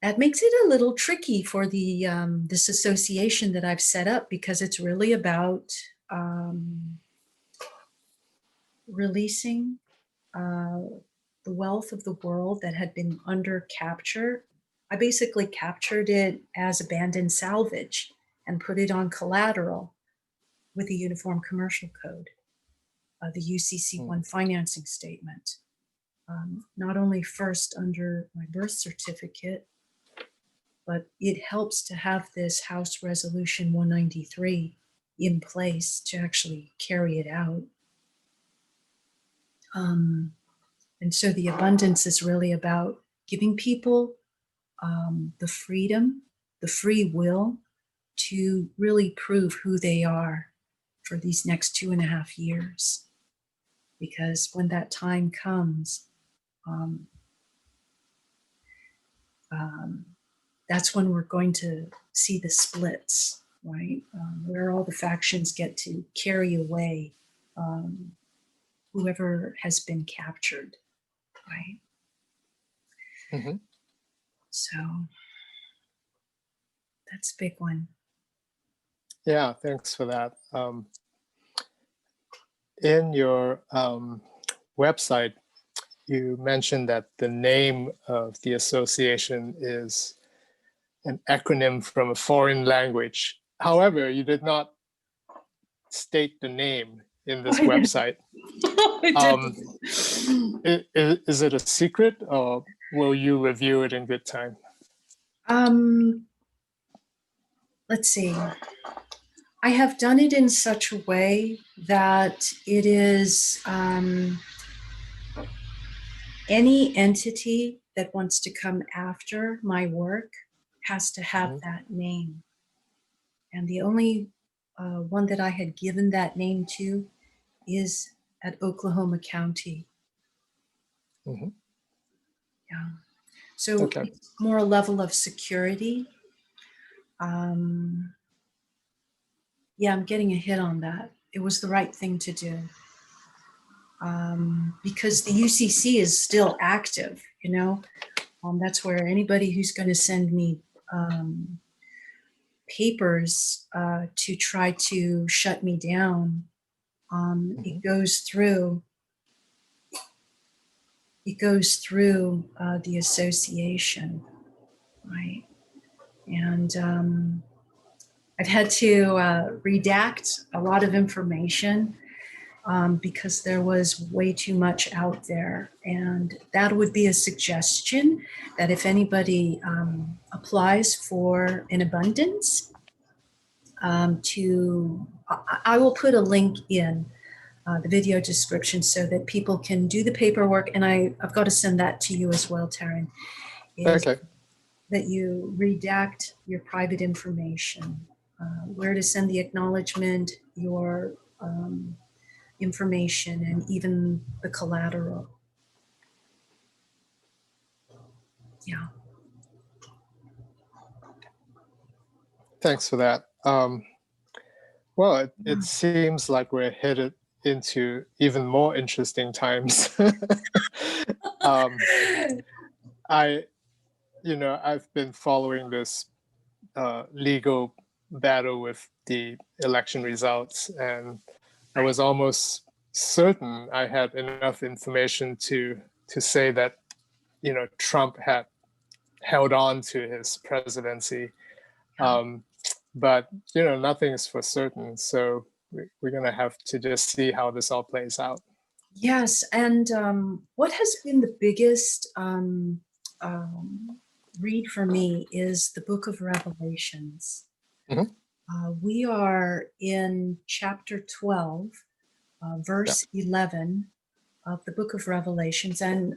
That makes it a little tricky for the this association that I've set up, because it's really about releasing the wealth of the world that had been under capture. I basically captured it as abandoned salvage and put it on collateral with the Uniform Commercial Code, the UCC1 financing statement. Not only first under my birth certificate, but it helps to have this House Resolution 193 in place to actually carry it out. And so the abundance is really about giving people the freedom, the free will to really prove who they are for these next 2.5 years. Because when that time comes, that's when we're going to see the splits, right? Where all the factions get to carry away whoever has been captured, right? Mm-hmm. So that's a big one. Yeah, thanks for that. In your website, you mentioned that the name of the association is an acronym from a foreign language. However, you did not state the name in this website. Is it a secret, or will you review it in good time? Let's see. I have done it in such a way that it is any entity that wants to come after my work has to have that name. And the only one that I had given that name to is at Oklahoma County. Mm-hmm. Yeah. So it's more a level of security. Yeah, I'm getting a hit on that. It was the right thing to do. Because the UCC is still active, you know. That's where anybody who's going to send me papers to try to shut me down, it goes through the association, right? And I've had to redact a lot of information because there was way too much out there. And that would be a suggestion that if anybody applies for an abundance, I will put a link in the video description so that people can do the paperwork. And I've got to send that to you as well, Taryn. Okay. That you redact your private information, where to send the acknowledgement, your information, and even the collateral. Yeah. Thanks for that. Well, it seems like we're headed into even more interesting times. I've been following this legal battle with the election results, and I was almost certain I had enough information to say that, Trump had held on to his presidency. But, nothing is for certain. So we're going to have to just see how this all plays out. Yes. And what has been the biggest read for me is the book of Revelations. Mm-hmm. We are in chapter 12, verse 11, of the book of Revelations. And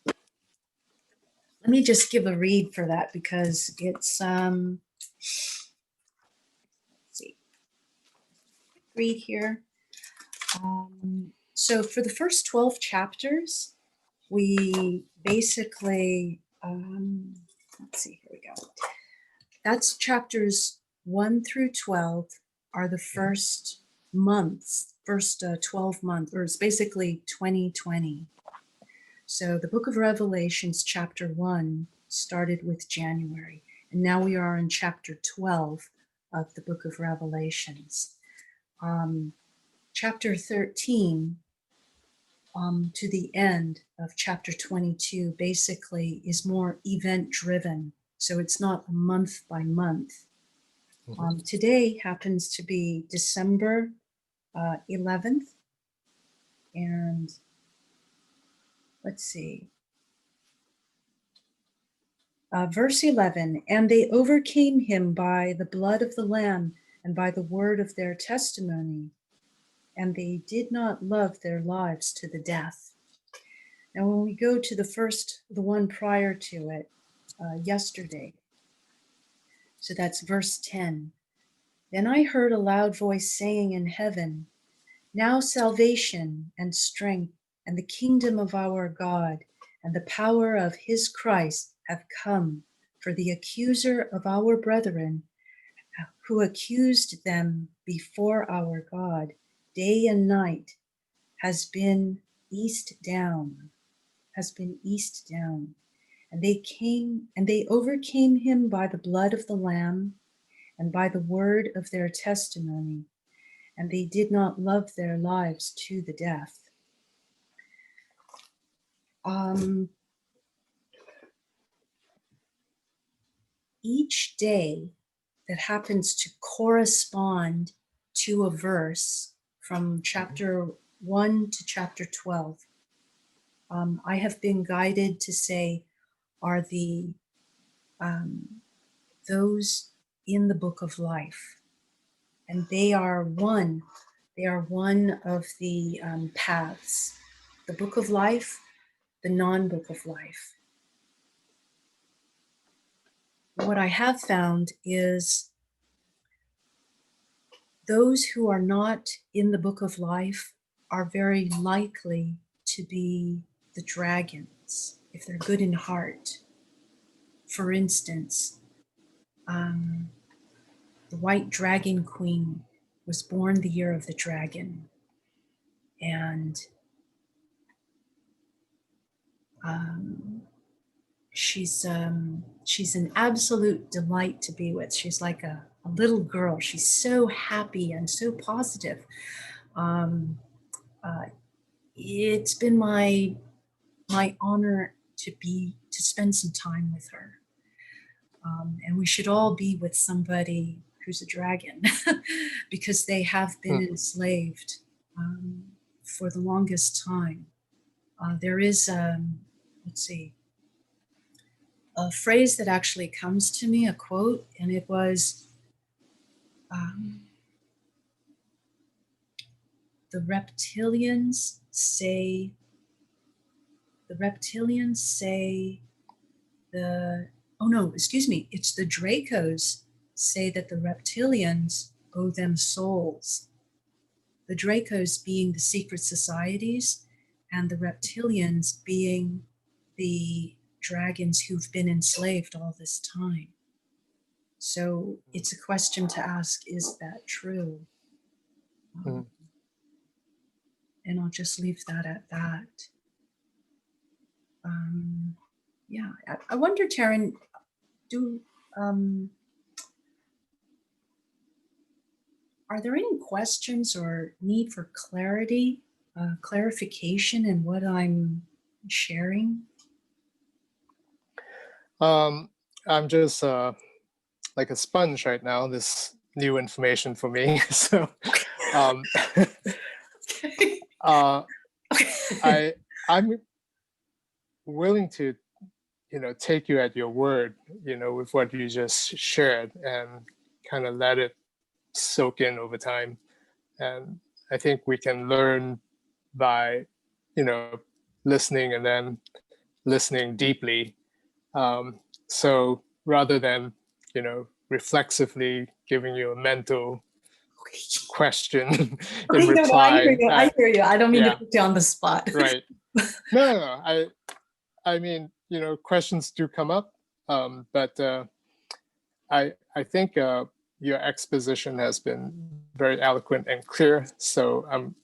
let me just give a read for that, because it's, let's see, read here. So for the first 12 chapters, we basically, let's see, here we go. That's chapters 1 through 12 are the first months, first 12 months, or it's basically 2020. So the book of Revelations, chapter 1, started with January, and now we are in chapter 12 of the book of Revelations. Chapter 13 to the end of chapter 22 basically is more event driven. So it's not a month by month. Today happens to be December 11th. And let's see. Verse 11, and they overcame him by the blood of the Lamb and by the word of their testimony, and they did not love their lives to the death. Now, when we go to the one prior to it, yesterday, so that's verse 10. Then I heard a loud voice saying in heaven, now salvation and strength and the kingdom of our God and the power of his Christ have come, for the accuser of our brethren, who accused them before our God day and night, has been east down. And they overcame him by the blood of the Lamb and by the word of their testimony, and they did not love their lives to the death. Each day that happens to correspond to a verse from chapter 1 to chapter 12, I have been guided to say are the those in the book of life, and they are one of the paths: the book of life, the non-book of life. What I have found is those who are not in the book of life are very likely to be the dragons if they're good in heart. For instance, the white dragon queen was born the year of the dragon, and she's an absolute delight to be with. She's like a little girl. She's so happy and so positive. It's been my honor to spend some time with her. And we should all be with somebody who's a dragon because they have been enslaved for the longest time. There is, let's see, a phrase that actually comes to me, a quote, and it was, the reptilians say it's the dracos say that the reptilians owe them souls. The dracos being the secret societies, and the reptilians being the dragons who've been enslaved all this time. So it's a question to ask, is that true? And I'll just leave that at that. Yeah, I wonder, Taryn, are there any questions or need for clarification in what I'm sharing? I'm just like a sponge right now. This new information for me. So I'm willing to, take you at your word, with what you just shared, and kind of let it soak in over time. And I think we can learn by, listening and then listening deeply. So rather than, reflexively giving you a mental question in Okay, no, I hear reply. you. I hear you. I don't mean to Yeah, put you on the spot. right. No. I mean, questions do come up, but I think your exposition has been very eloquent and clear. So I'm,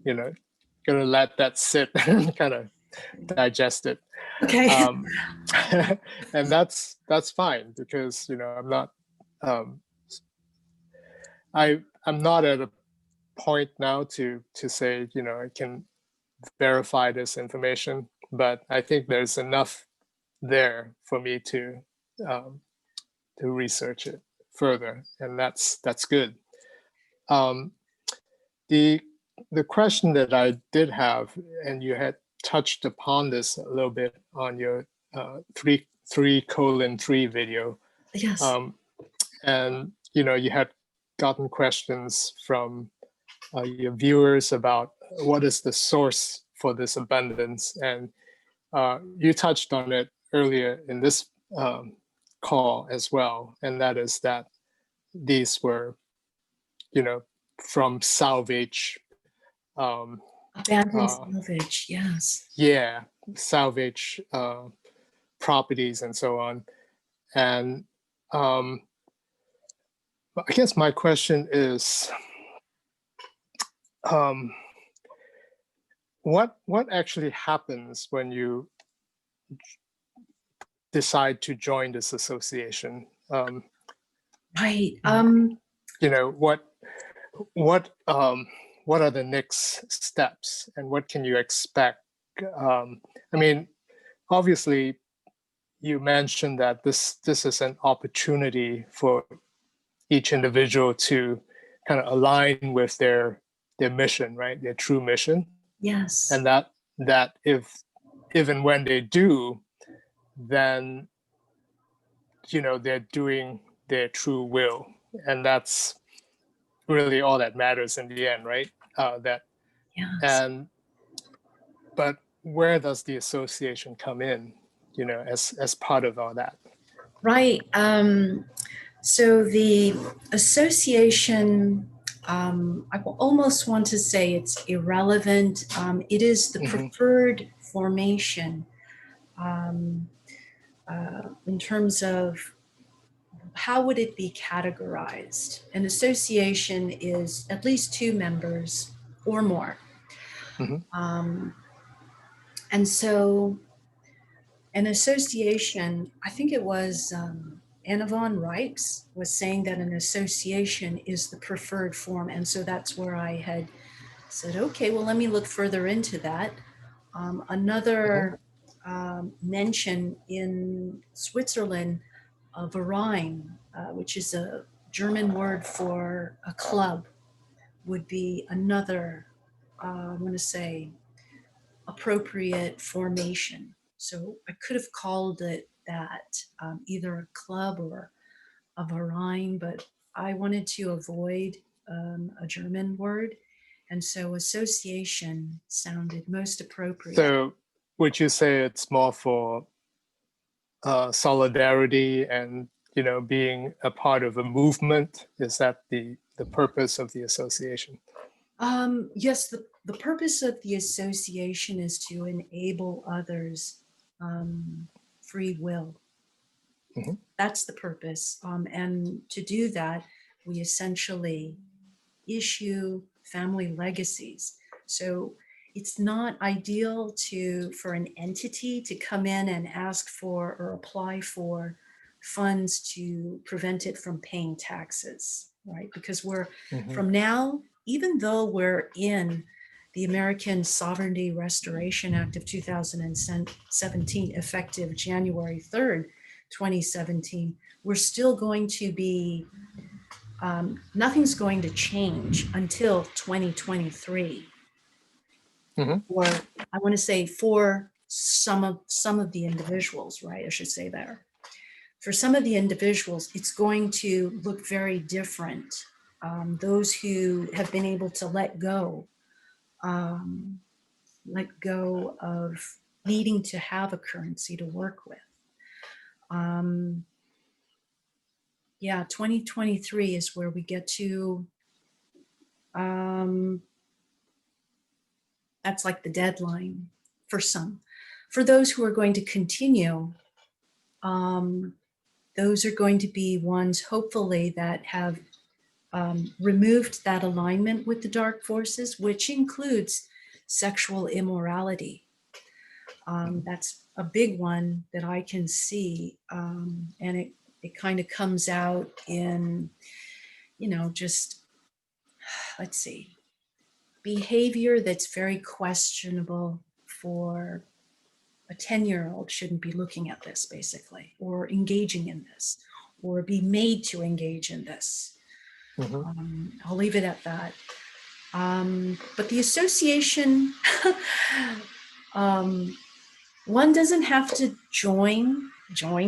gonna let that sit and kind of digest it. Okay. Um, and that's fine because I'm not um, I'm not at a point now to say I can verify this information, but I think there's enough there for me um, to research it further, and that's good. Um, the the question that I did have, and you had touched upon this a little bit on your 3:3 video, Yes. um, and you had gotten questions from your viewers about what is the source for this abundance, and you touched on it earlier in this call as well, and that is that these were, from salvage, um, Abandoned uh, salvage. Yes. yeah, salvage properties and so on. And I guess my question is, um, what actually happens when you decide to join this association? Right. What what what are the next steps, and what can you expect? I mean, obviously, you mentioned that this is an opportunity for each individual to kind of align with their mission, right? Their true mission, Yes. and that if even when they do, then they're doing their true will, and that's really all that matters in the end, right? That Yes. and but where does the association come in, as part of all that? Right. So the association, I will almost want to say it's irrelevant. It is the Hmm. preferred formation um, in terms of how would it be categorized. An association is at least two members or more. Hmm. Um, and so an association, I think it was Anna von Reichs was saying that an association is the preferred form. And so that's where I had said, okay, well, let me look further into that. Hmm. Another mention in Switzerland, Verein, which is a German word for a club, would be another, I want to say, appropriate formation. So I could have called it that, either a club or a Verein, but I wanted to avoid a German word. And so association sounded most appropriate. So would you say it's more for solidarity and being a part of a movement? Is that the purpose of the association? Yes, the purpose of the association is to enable others free will. Hmm. That's the purpose. And to do that, we essentially issue family legacies. So it's not ideal for an entity to come in and ask for or apply for funds to prevent it from paying taxes, right? Because Hmm. from now, even though we're in the American Sovereignty Restoration Act of 2017, effective January 3rd, 2017, we're still going to be nothing's going to change until 2023, Hmm. or I want to say for some of the individuals, right? I should say there. For some of the individuals, it's going to look very different. Those who have been able to let go, let go of needing to have a currency to work with. Yeah, 2023 is where we get to, that's like the deadline for some. For those who are going to continue, those are going to be ones, hopefully, that have removed that alignment with the dark forces, which includes sexual immorality. That's a big one that I can see, and it kind of comes out in, just, let's see, behavior that's very questionable. For a 10-year-old shouldn't be looking at this, basically, or engaging in this, or be made to engage in this. I'll leave it at that. But the association, one doesn't have to join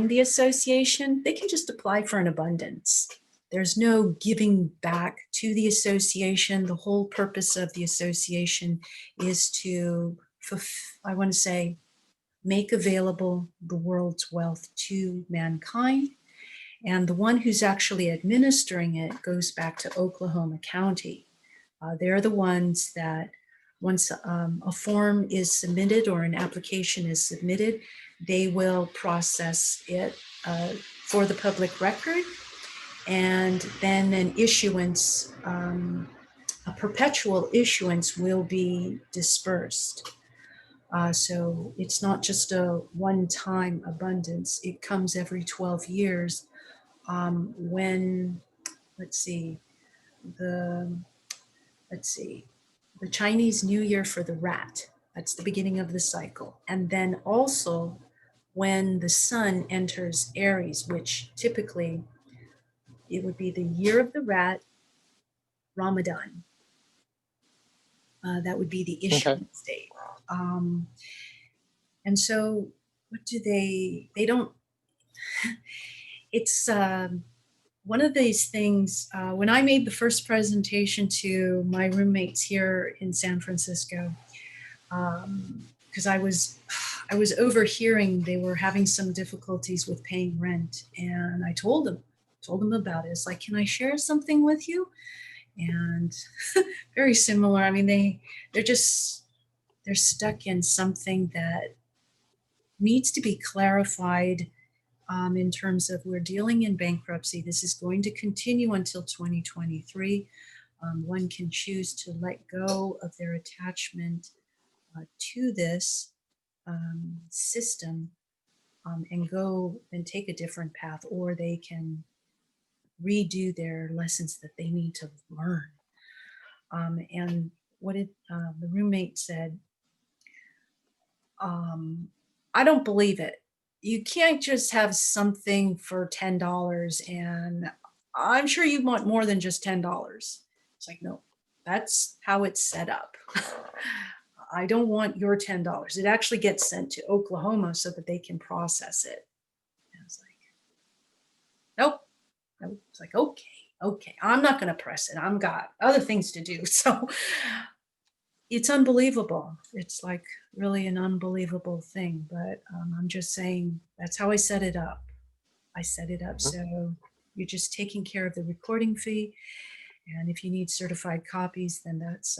the association. They can just apply for an abundance. There's no giving back to the association. The whole purpose of the association is to, I want to say, make available the world's wealth to mankind. And the one who's actually administering it goes back to Oklahoma County. They're the ones that, once a form is submitted or an application is submitted, they will process it for the public record. And then an issuance, a perpetual issuance, will be dispersed. So it's not just a one-time abundance. It comes every 12 years when, the Chinese New Year for the rat. That's the beginning of the cycle. And then also when the sun enters Aries, which typically it would be the year of the rat, Ramadan. That would be the issuance date. And so what do they don't, it's one of these things, when I made the first presentation to my roommates here in San Francisco, because I was overhearing they were having some difficulties with paying rent, and I told them about it. It's like, can I share something with you? And very similar. I mean, they're stuck in something that needs to be clarified. In terms of, we're dealing in bankruptcy. This is going to continue until 2023. One can choose to let go of their attachment to this system and go and take a different path, or they can redo their lessons that they need to learn. And what the roommate said, I don't believe it. You can't just have something for $10, and I'm sure you want more than just $10. It's like, no, that's how it's set up. I don't want your $10. It actually gets sent to Oklahoma so that they can process it. And I was like, nope. It's like, okay, I'm not going to press it. I've got other things to do. So it's unbelievable. It's like really an unbelievable thing. But I'm just saying, that's how I set it up. So you're just taking care of the recording fee. And if you need certified copies, then that's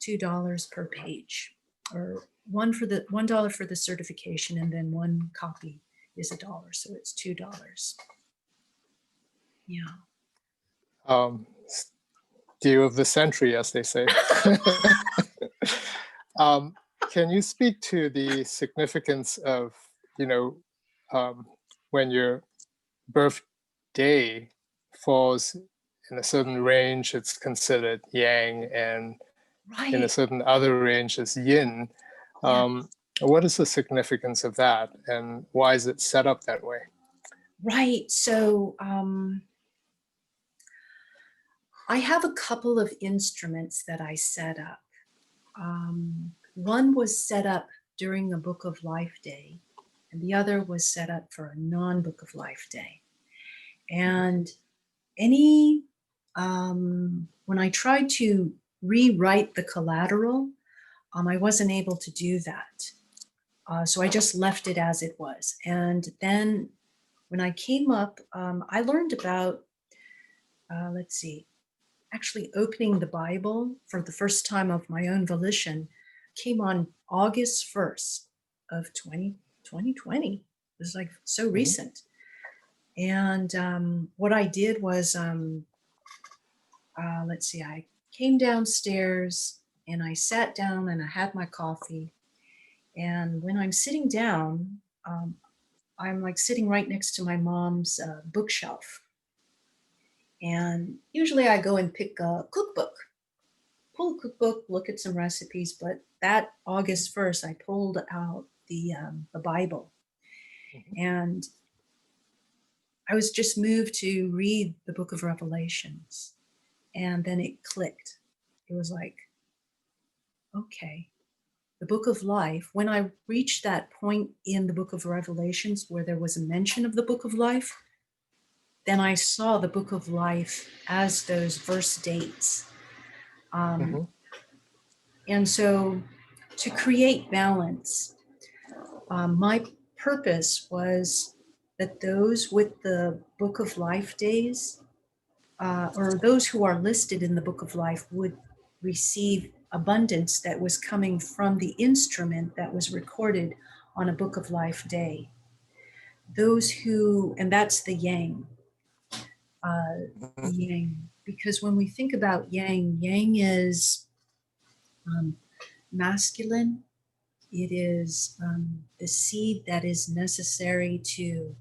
$2 per page, or $1 for the certification, and then one copy is $1. So it's $2. Yeah. Deal of the century, as they say. Can you speak to the significance of, when your birthday falls in a certain range, it's considered yang, and in a certain other range is yin. What is the significance of that, and why is it set up that way? Right. So I have a couple of instruments that I set up. One was set up during a Book of Life day, and the other was set up for a non-Book of Life day. And when I tried to rewrite the collateral, I wasn't able to do that. So I just left it as it was. And then when I came up, I learned about, let's see, actually opening the Bible for the first time of my own volition came on August 1st of 2020. It was like so recent. And what I did was, let's see, I came downstairs and I sat down and I had my coffee. And when I'm sitting down, I'm like sitting right next to my mom's bookshelf. And usually I go and pick a cookbook, pull a cookbook, look at some recipes. But that August 1st, I pulled out the Bible. And I was just moved to read the book of Revelations. And then it clicked. It was like, okay, the book of life. When I reached that point in the book of Revelations where there was a mention of the book of life, then I saw the book of life as those verse dates. And so to create balance, my purpose was that those with the book of life days, or those who are listed in the book of life, would receive abundance that was coming from the instrument that was recorded on a book of life day. Those who, and that's the yang, because when we think about yang, yang is masculine. It is the seed that is necessary to,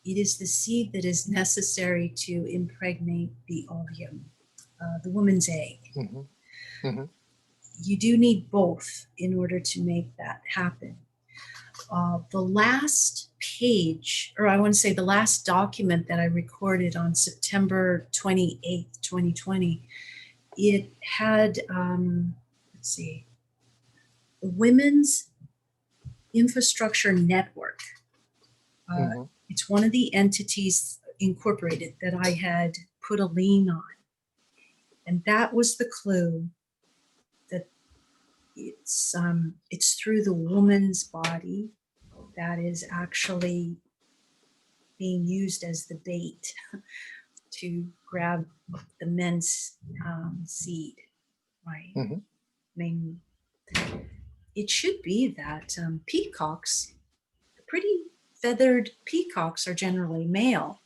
it is the seed that is necessary to impregnate the ovum, the woman's egg. You do need both in order to make that happen. The last page, or I want to say the last document that I recorded on September 28th, 2020, it had, let's see, the Women's Infrastructure Network. It's one of the entities incorporated that I had put a lien on. And that was the clue that it's through the woman's body that is actually being used as the bait to grab the men's seed, right? I mean, it should be that peacocks, pretty feathered peacocks, are generally male.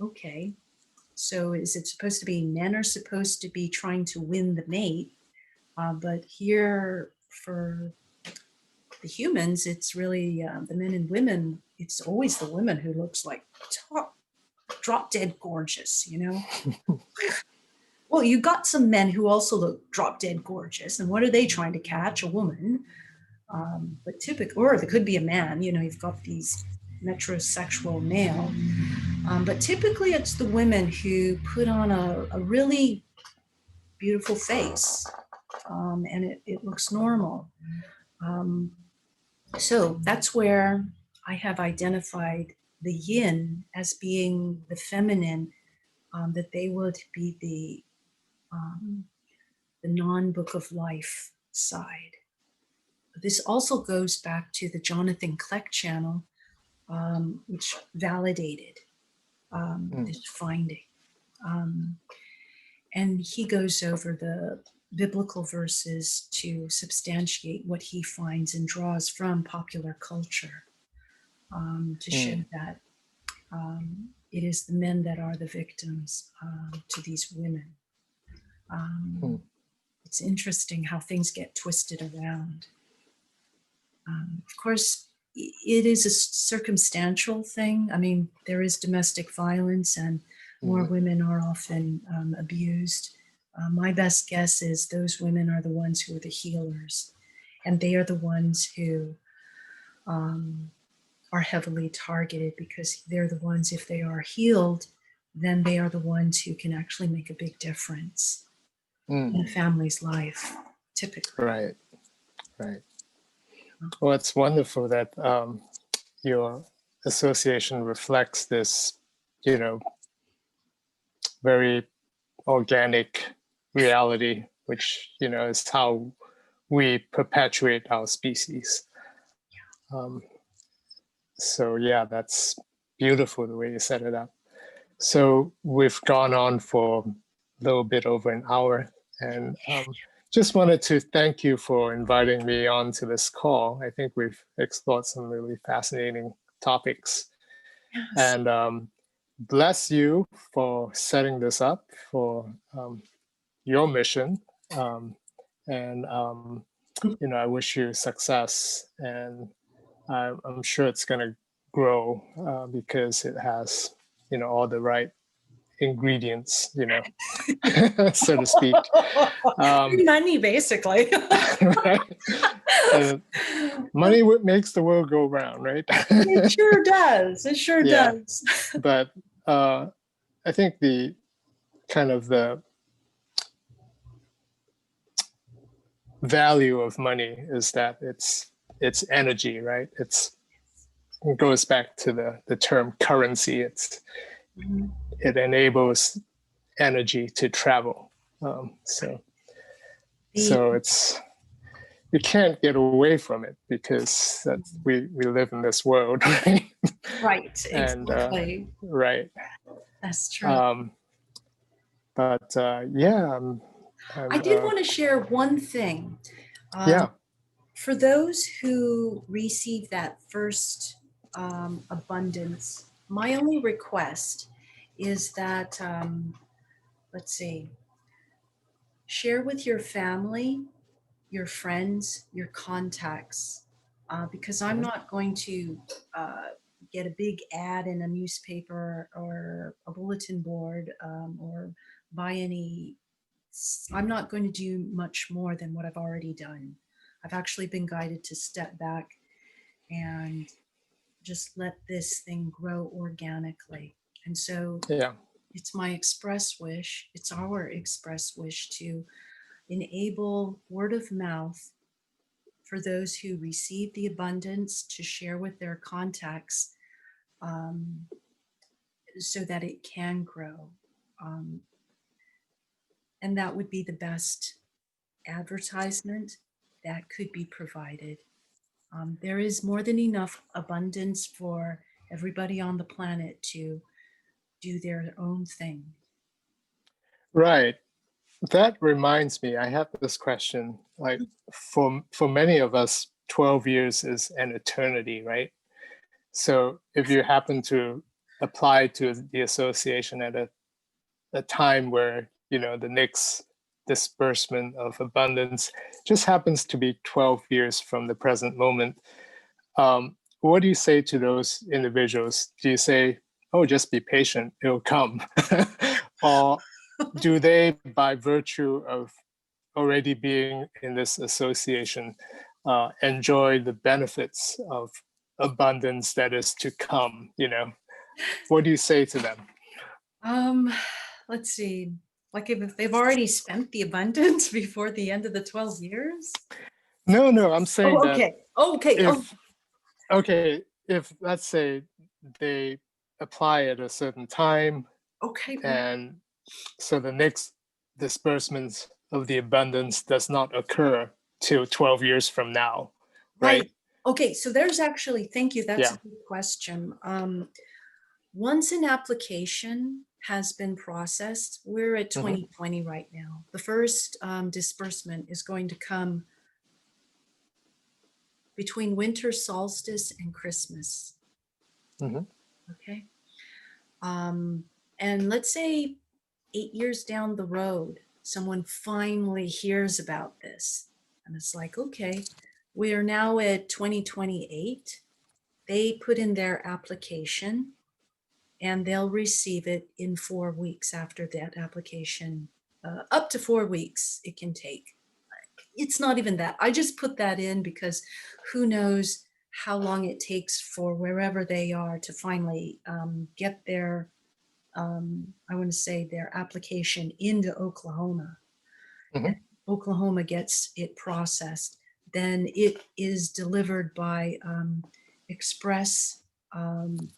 Okay, so is it supposed to be men are supposed to be trying to win the mate? But here for the humans, it's really the men and women. It's always the women who looks like drop dead gorgeous, you know? Well, you got some men who also look drop dead gorgeous. And what are they trying to catch? A woman. But typically, or there could be a man, you know, you've got these metrosexual male. But typically it's the women who put on a really beautiful face, and it looks normal. So that's where I have identified the yin as being the feminine, that they would be the non-book of life side. This also goes back to the Jonathan Kleck channel, which validated this finding. And he goes over the biblical verses to substantiate what he finds and draws from popular culture, to show that it is the men that are the victims to these women. It's interesting how things get twisted around. Of course, it is a circumstantial thing. I mean, there is domestic violence and more women are often abused. My best guess is those women are the ones who are the healers, and they are the ones who are heavily targeted, because they're the ones, if they are healed, then they are the ones who can actually make a big difference in a family's life, typically. Right. Well, it's wonderful that your association reflects this, you know, very organic reality which, is how we perpetuate our species. So yeah, that's beautiful the way you set it up. So we've gone on for a little bit over an hour, and just wanted to thank you for inviting me on to this call. I think we've explored some really fascinating topics. Yes. And bless you for setting this up for your mission. And I wish you success, and I'm sure it's going to grow because it has, all the right ingredients, so to speak. Money, basically. Right? Money makes the world go round, right? It sure does. It sure does. But I think the kind of the value of money is that it's energy, right? It goes back to the term currency. It enables energy to travel. So it's, you can't get away from it because we live in this world, right? Right, And exactly. right. That's true. But yeah, I did want to share one thing. Yeah. For those who receive that first abundance, my only request is that, let's see, share with your family, your friends, your contacts, because I'm not going to get a big ad in a newspaper or a bulletin board or buy any. I'm not going to do much more than what I've already done. I've actually been guided to step back and just let this thing grow organically. And so it's my express wish, it's our express wish to enable word of mouth for those who receive the abundance to share with their contacts so that it can grow. And that would be the best advertisement that could be provided. There is more than enough abundance for everybody on the planet to do their own thing. Right. That reminds me, I have this question. Like for many of us, 12 years is an eternity, right? So if you happen to apply to the association at a time where, the next disbursement of abundance just happens to be 12 years from the present moment, what do you say to those individuals? Do you say, oh, just be patient, it'll come? Or do they, by virtue of already being in this association, enjoy the benefits of abundance that is to come? What do you say to them? Let's see. Like if they've already spent the abundance before the end of the 12 years? No, I'm saying that if let's say they apply at a certain time, and so the next disbursement of the abundance does not occur till 12 years from now, right? Okay, so there's actually, thank you, that's a good question. Once an application has been processed, we're at 2020 right now. The first disbursement is going to come between winter solstice and Christmas. Okay. And let's say 8 years down the road, someone finally hears about this. And it's like, okay, we are now at 2028. They put in their application and they'll receive it in 4 weeks after that application. Up to 4 weeks it can take. It's not even that. I just put that in because who knows how long it takes for wherever they are to finally get their, I want to say their application into Oklahoma. And Oklahoma gets it processed. Then it is delivered by express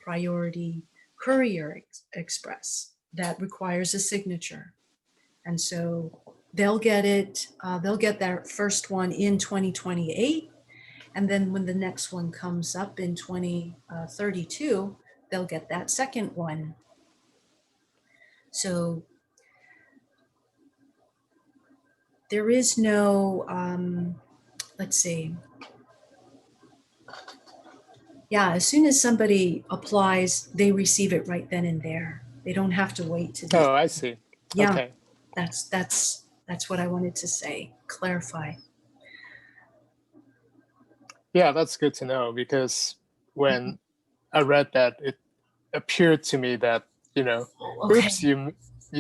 priority courier express that requires a signature. And so they'll get it, they'll get their first one in 2028. And then when the next one comes up in 2032, they'll get that second one. So there is no, let's see. Yeah, as soon as somebody applies, they receive it right then and there. They don't have to wait to the, Oh, I see. yeah, Okay. that's what I wanted to say, clarify. Yeah, that's good to know, because when I read that, it appeared to me that, Okay. oops, you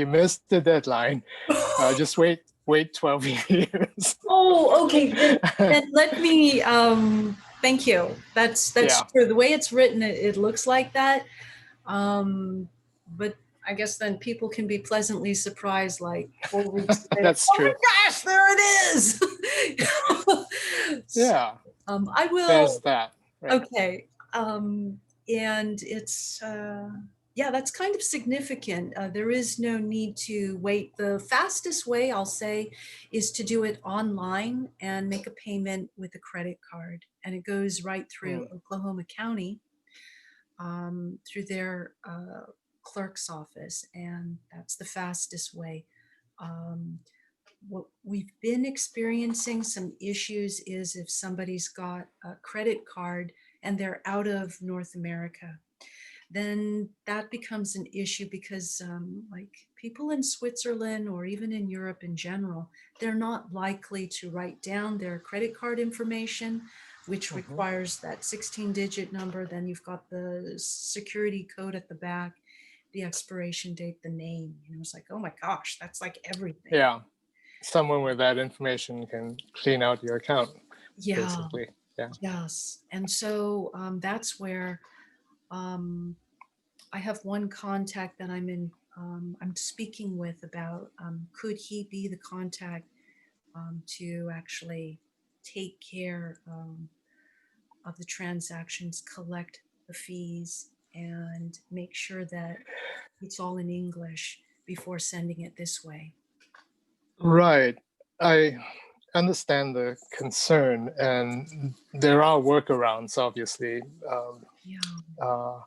missed the deadline. Just wait 12 years. Oh, okay. Then let me, thank you. That's Yeah, true. The way it's written, it looks like that. But I guess then people can be pleasantly surprised, like 4 weeks later. that's Oh my true. gosh, there it is. Yeah, I there's will. that. Right. Okay. And it's, yeah, that's kind of significant. There is no need to wait. The fastest way, I'll say, is to do it online and make a payment with a credit card. And it goes right through Mm. Oklahoma County, through their clerk's office. And that's the fastest way. What we've been experiencing some issues is if somebody's got a credit card and they're out of North America, then that becomes an issue because like people in Switzerland or even in Europe in general, they're not likely to write down their credit card information, which Mhm. requires that 16-digit number. Then you've got the security code at the back, the expiration date, the name. It's like, oh my gosh, that's like everything. Yeah, someone with that information can clean out your account, Yeah. basically. Yeah. Yes. And so that's where I have one contact that I'm speaking with about could he be the contact to actually take care of the transactions, collect the fees, and make sure that it's all in English before sending it this way. Right. I understand the concern, and there are workarounds, obviously. Yeah. Uh,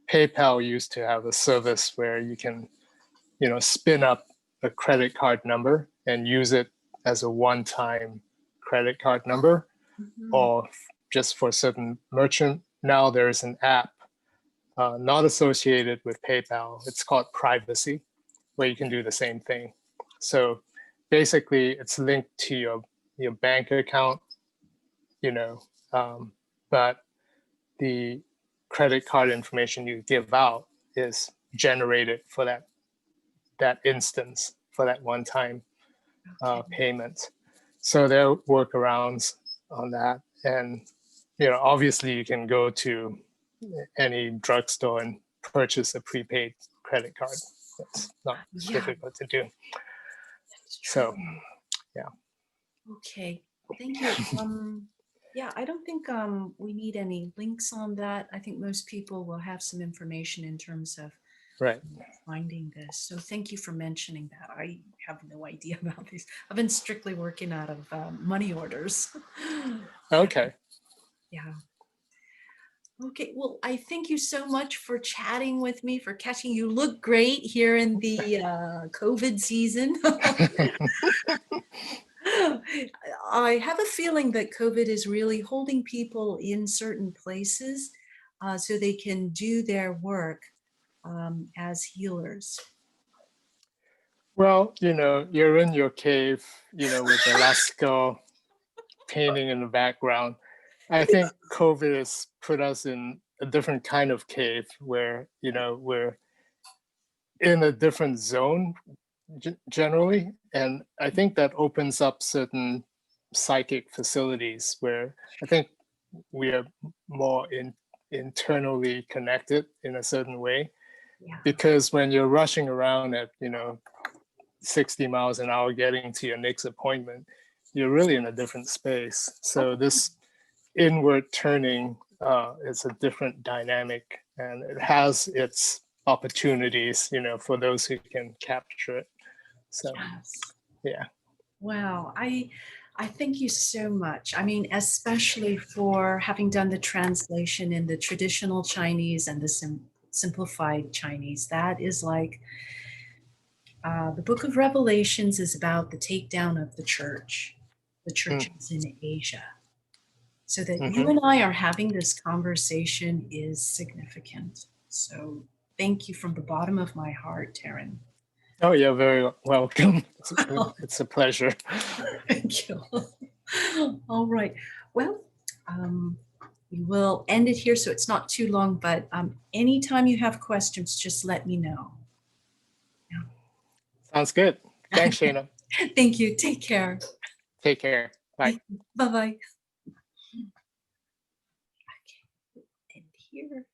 PayPal used to have a service where you can, spin up a credit card number and use it as a one-time credit card number, Mhm. or just for a certain merchant. Now there's an app not associated with PayPal. It's called Privacy, where you can do the same thing. So basically, it's linked to your bank account, you know, but the credit card information you give out is generated for that instance, for that one time Okay. payment. So there are workarounds on that, and obviously you can go to any drugstore and purchase a prepaid credit card. It's not Yeah, difficult to do. that's So true. yeah, Okay, thank you. Yeah, I don't think we need any links on that. I think most people will have some information in terms of right. finding this. So thank you for mentioning that. I have no idea about these. I've been strictly working out of money orders. Okay. Yeah. Okay, well, I thank you so much for chatting with me, for catching. You look great here in the COVID season. I have a feeling that COVID is really holding people in certain places so they can do their work as healers. Well, you're in your cave, with the Lascaux painting in the background. I think COVID has put us in a different kind of cave where, we're in a different zone generally. And I think that opens up certain psychic facilities where I think we are more internally connected in a certain way. Yeah. Because when you're rushing around at, 60 miles an hour getting to your next appointment, you're really in a different space. So this inward turning is a different dynamic, and it has its opportunities, for those who can capture it. So Yes. yeah. Wow. I thank you so much. I mean, especially for having done the translation in the traditional Chinese and the simplified Chinese. That is like the book of Revelations is about the takedown of the churches in Asia. So that you Hmm. and I are having this conversation is significant. So thank you from the bottom of my heart, Taryn. Oh, you're very welcome. It's a pleasure. Thank you. All right. Well, we will end it here so it's not too long, but anytime you have questions, just let me know. Sounds good. Thanks, Shana. Thank you. Take care. Take care. Bye. Bye-bye. Okay. End here.